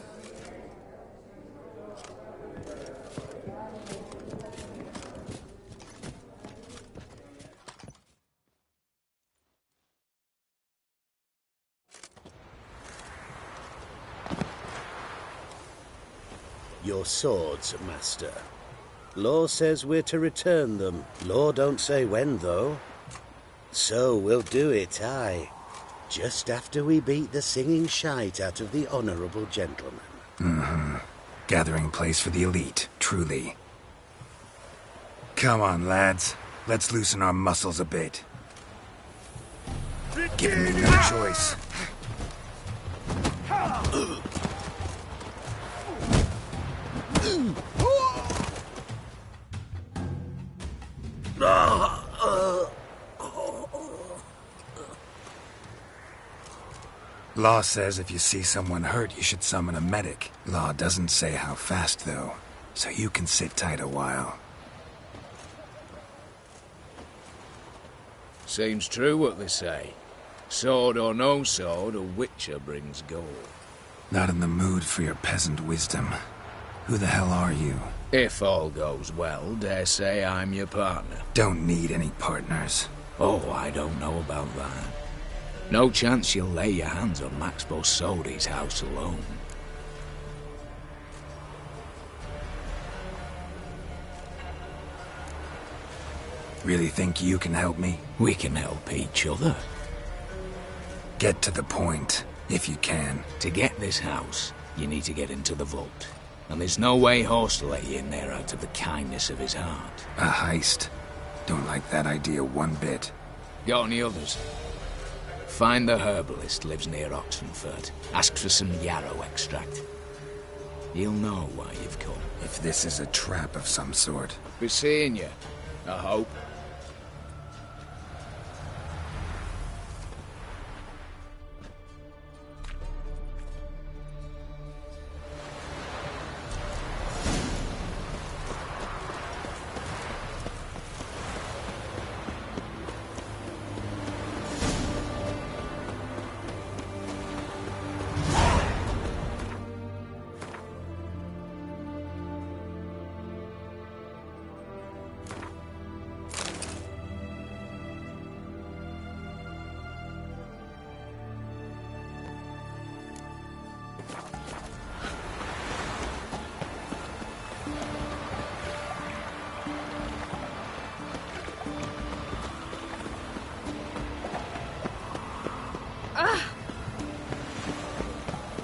Your swords, Master. Law says we're to return them. Law don't say when, though. So we'll do it, aye. Just after we beat the singing shite out of the honourable gentleman. Mm-hmm. Gathering place for the elite, truly. Come on, lads. Let's loosen our muscles a bit. Giving me no choice. Law says if you see someone hurt, you should summon a medic. Law doesn't say how fast, though, so you can sit tight a while. Seems true what they say. Sword or no sword, a witcher brings gold. Not in the mood for your peasant wisdom. Who the hell are you? If all goes well, dare say I'm your partner. Don't need any partners. Oh, I don't know about that. No chance you'll lay your hands on Max Bosodi's house alone. Really think you can help me? We can help each other. Get to the point, if you can. To get this house, you need to get into the vault. And there's no way Horst will let you in there out of the kindness of his heart. A heist? Don't like that idea one bit. Got any others? Find the herbalist, lives near Oxenfurt. Ask for some yarrow extract. He'll know why you've come. If this is a trap of some sort. Be seeing you, I hope.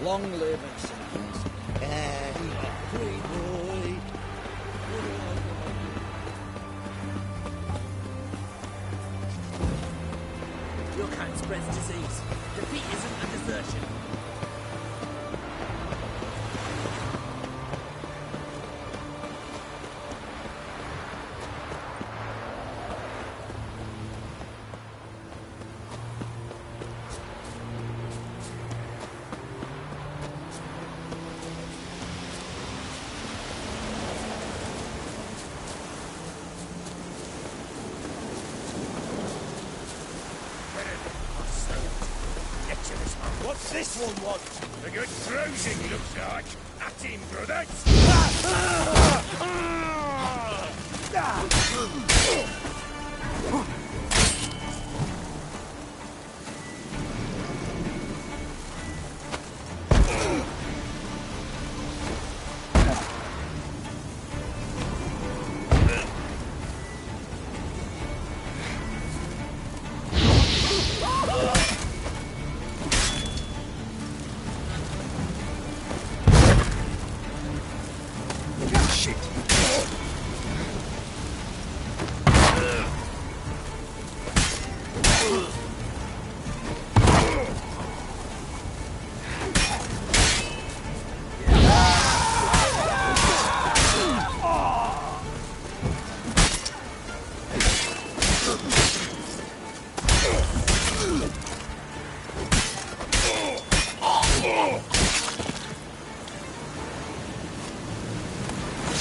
Long live and sentence. Great boy. Your kind spreads disease. Defeat isn't a desertion. What's this one want? A good cruising, looks like. At him, brothers.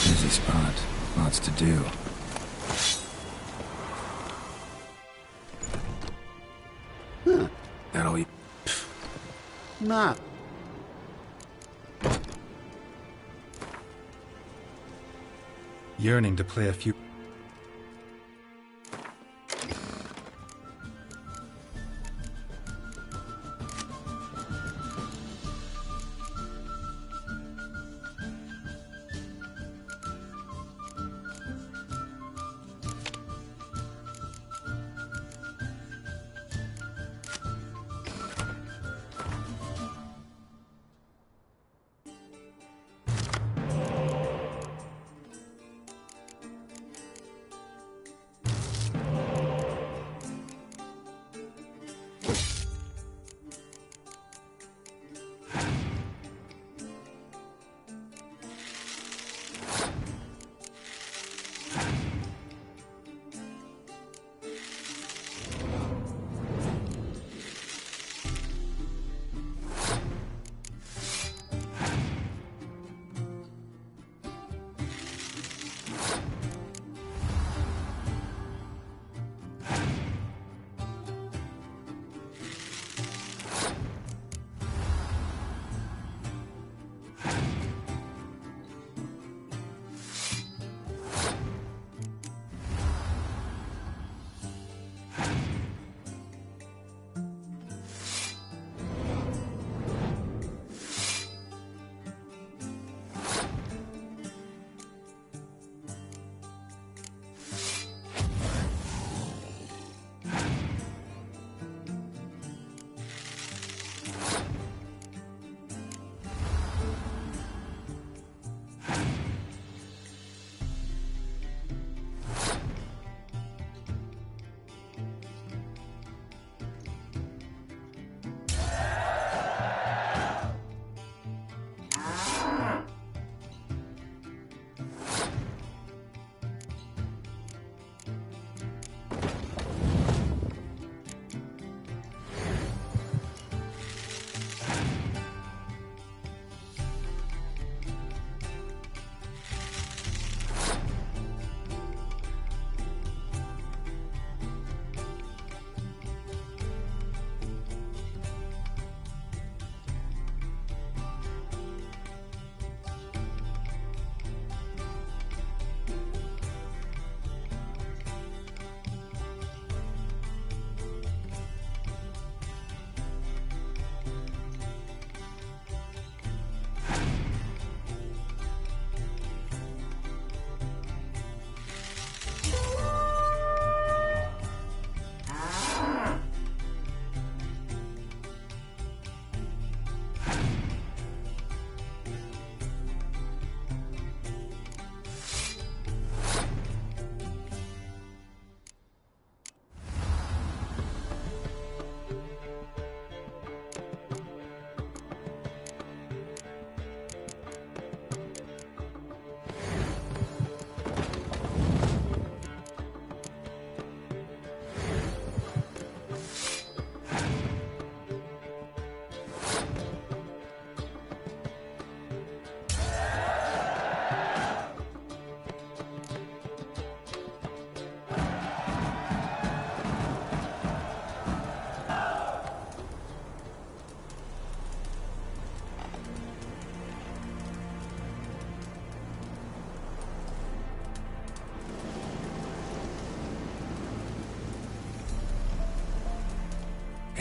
Busy spot. Lots to do. Nah. Yearning to play a few...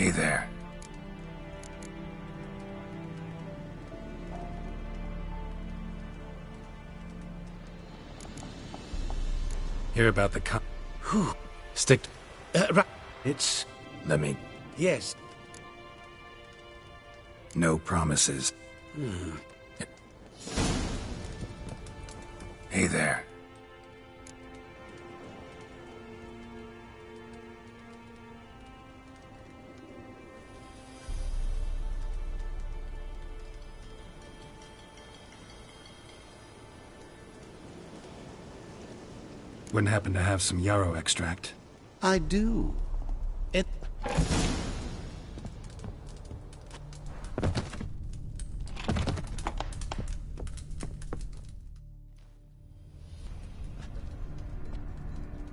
Hey there. Hear about the Whew. Stick... Right. It's... Let me... Yes. No promises. Hey there. Wouldn't happen to have some yarrow extract? I do. It...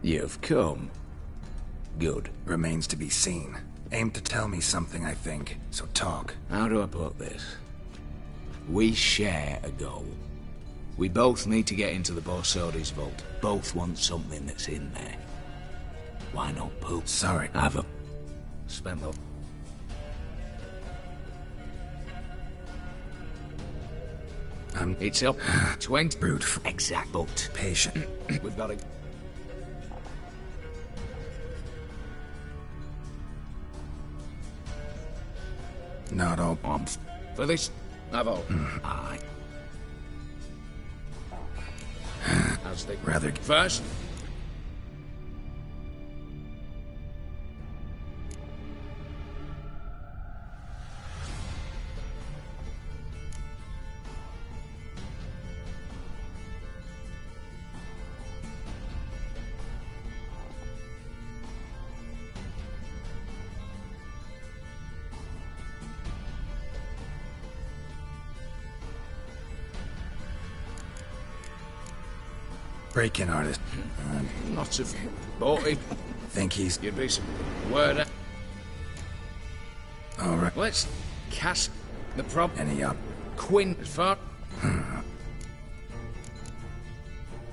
You've come. Good. Remains to be seen. Aim to tell me something, I think. So talk. How do I put this? We share a goal. We both need to get into the Borsodi's vault. Both want something that's in there. Why not poop? Sorry. I've spent the... It's up 20... Brute. Exact, but... Patient. We've got to... Not all. For this, I've all. Aye. How's the... Rather... First... Break-in artist. Lots of... Bought it. Think he's... You'd be some word out. Alright. Let's cast the prop... Any up? Quinn... Far...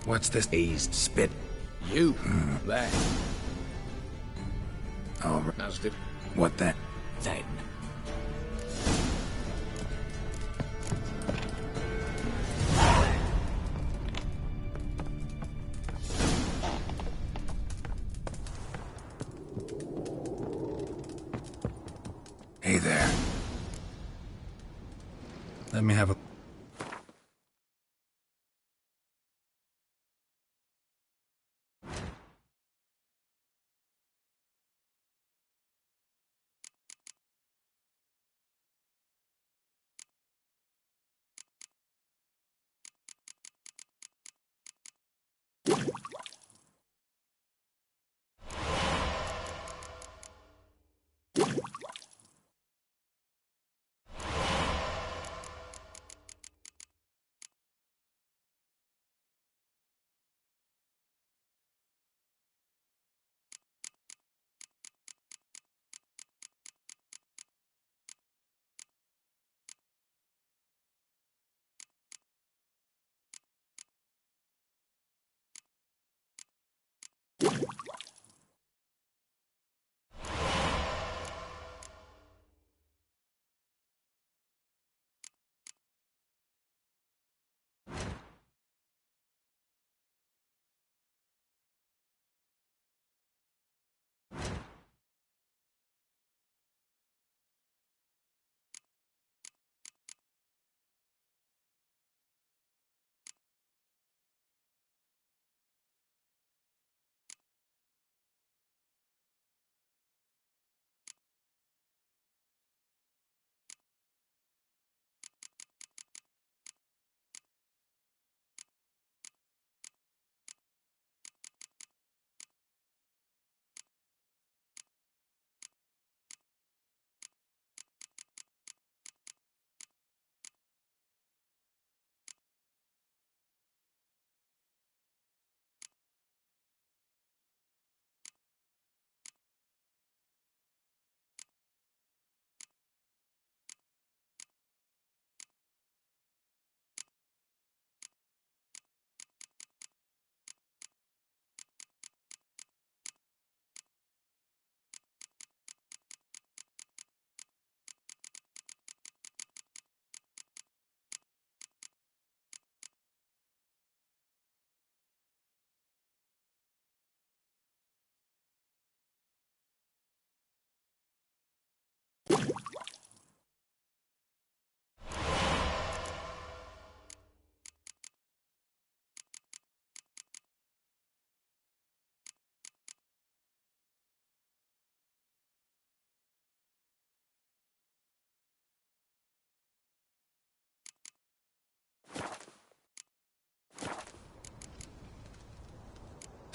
What's this? Eased. Spit. You. There. Alright. How's the... What then? Then. Hey there. Let me have a...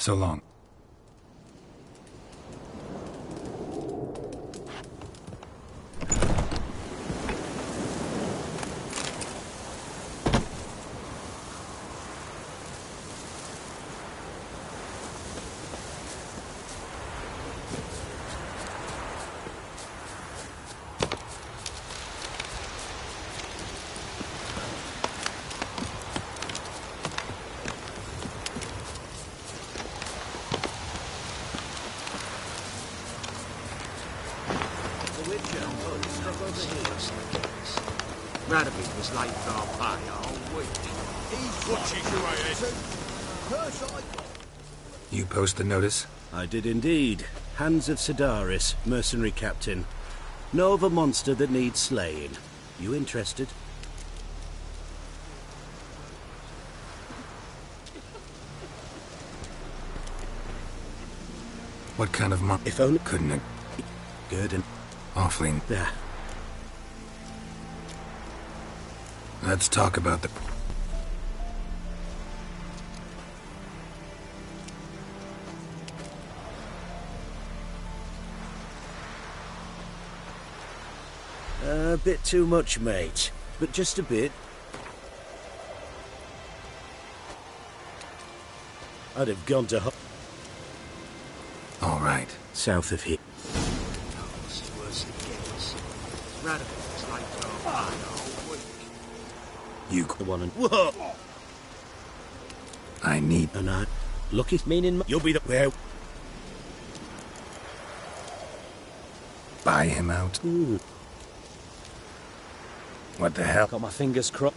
So long. Witcher, oh, he struck over here. Radovid was late for our pay all week. He's watching you, You post the notice? I did indeed. Hans of Sidaris, mercenary captain. Know of a monster that needs slaying. You interested? What kind of monster? If only couldn't it? Good and Awfully. there. Let's talk about the... A bit too much, mate. But just a bit. I'd have gone to... All right. South of here. Radovid was late for our pay all week. You... The one and... Whoa! I need... And I... Lucky meaning... You'll be the... Where... Buy him out. What the hell? Got my fingers crossed.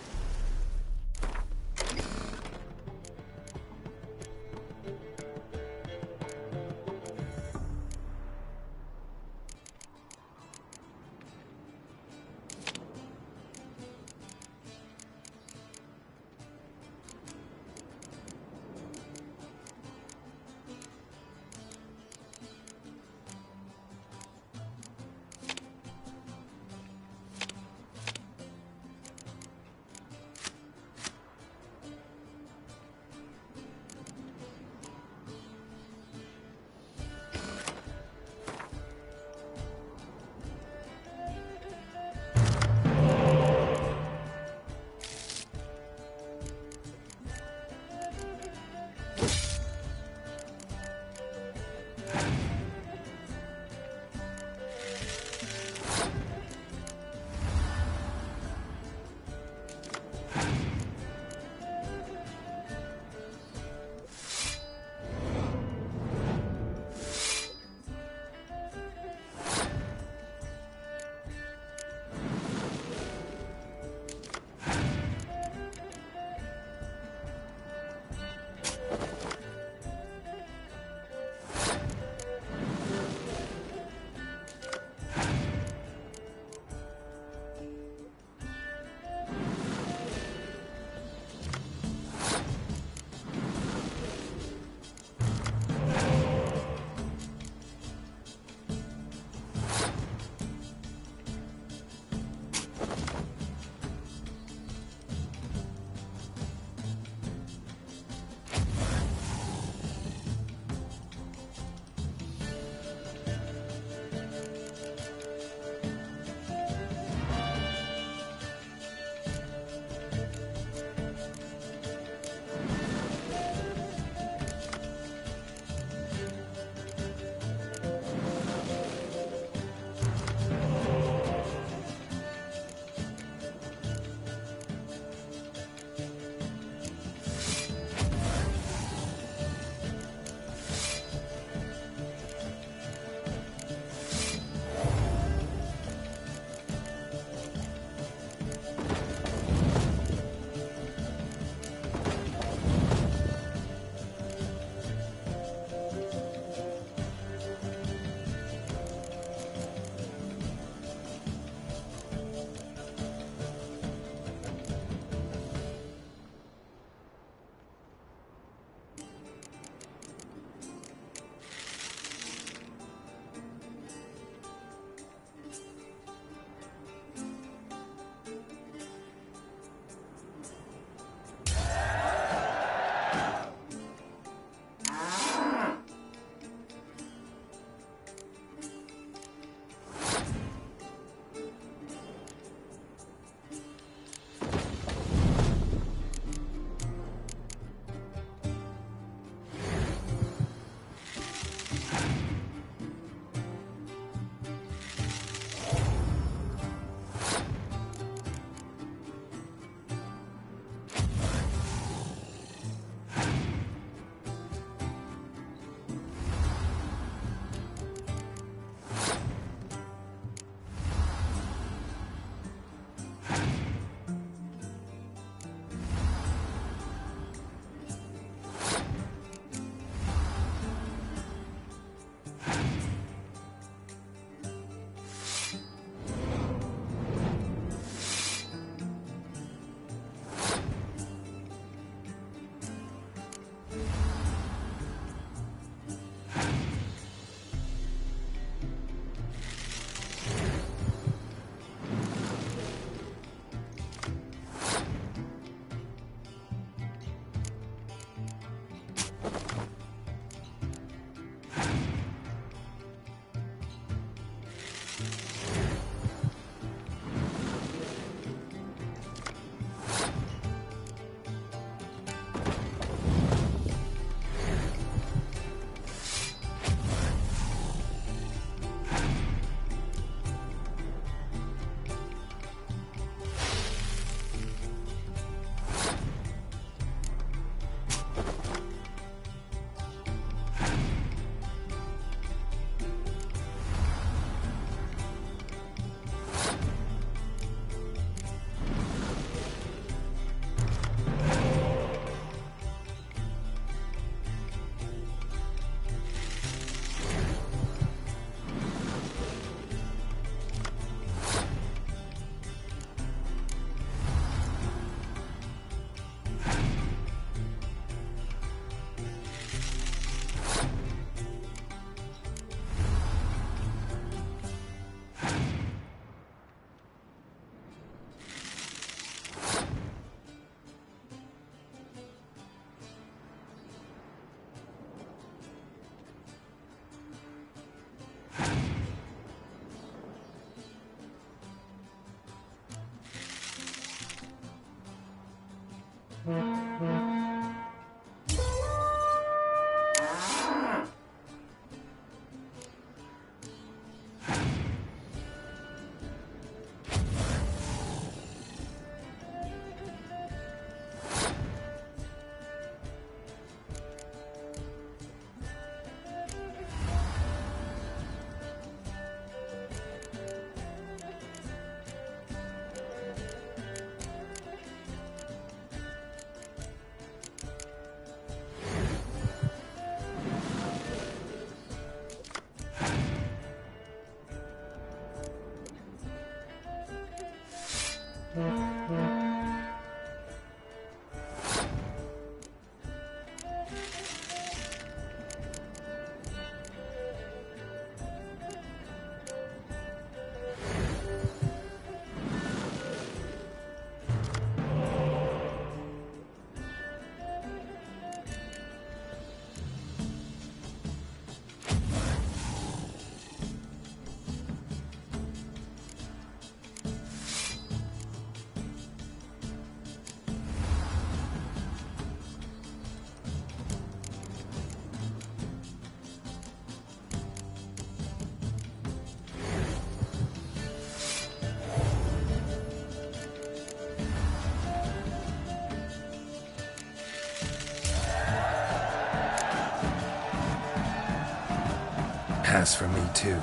Pass for me, too.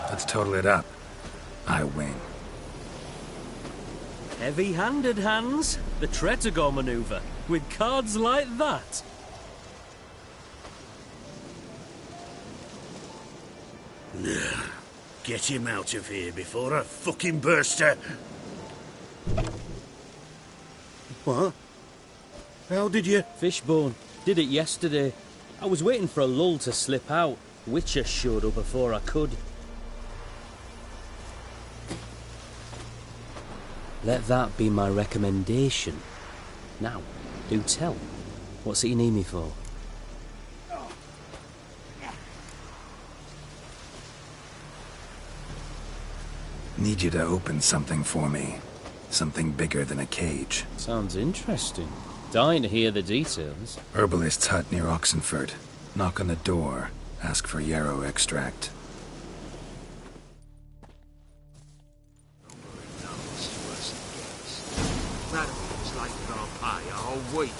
Let's total it up. I win. Heavy-handed, Hans. The Tretogor maneuver. With cards like that. Get him out of here before I fucking burst her. What? How did you... Fishbone. Did it yesterday. I was waiting for a lull to slip out. Witcher showed up before I could. Let that be my recommendation. Now, do tell. What's it you need me for? Need you to open something for me. Something bigger than a cage. Sounds interesting. Dying to hear the details. Herbalist's hut near Oxenford. Knock on the door. Ask for yarrow extract. That means like our pay a whole week.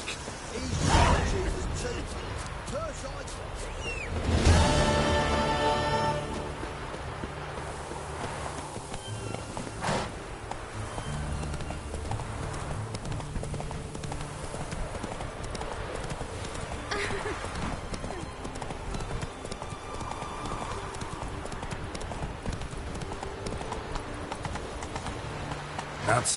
That's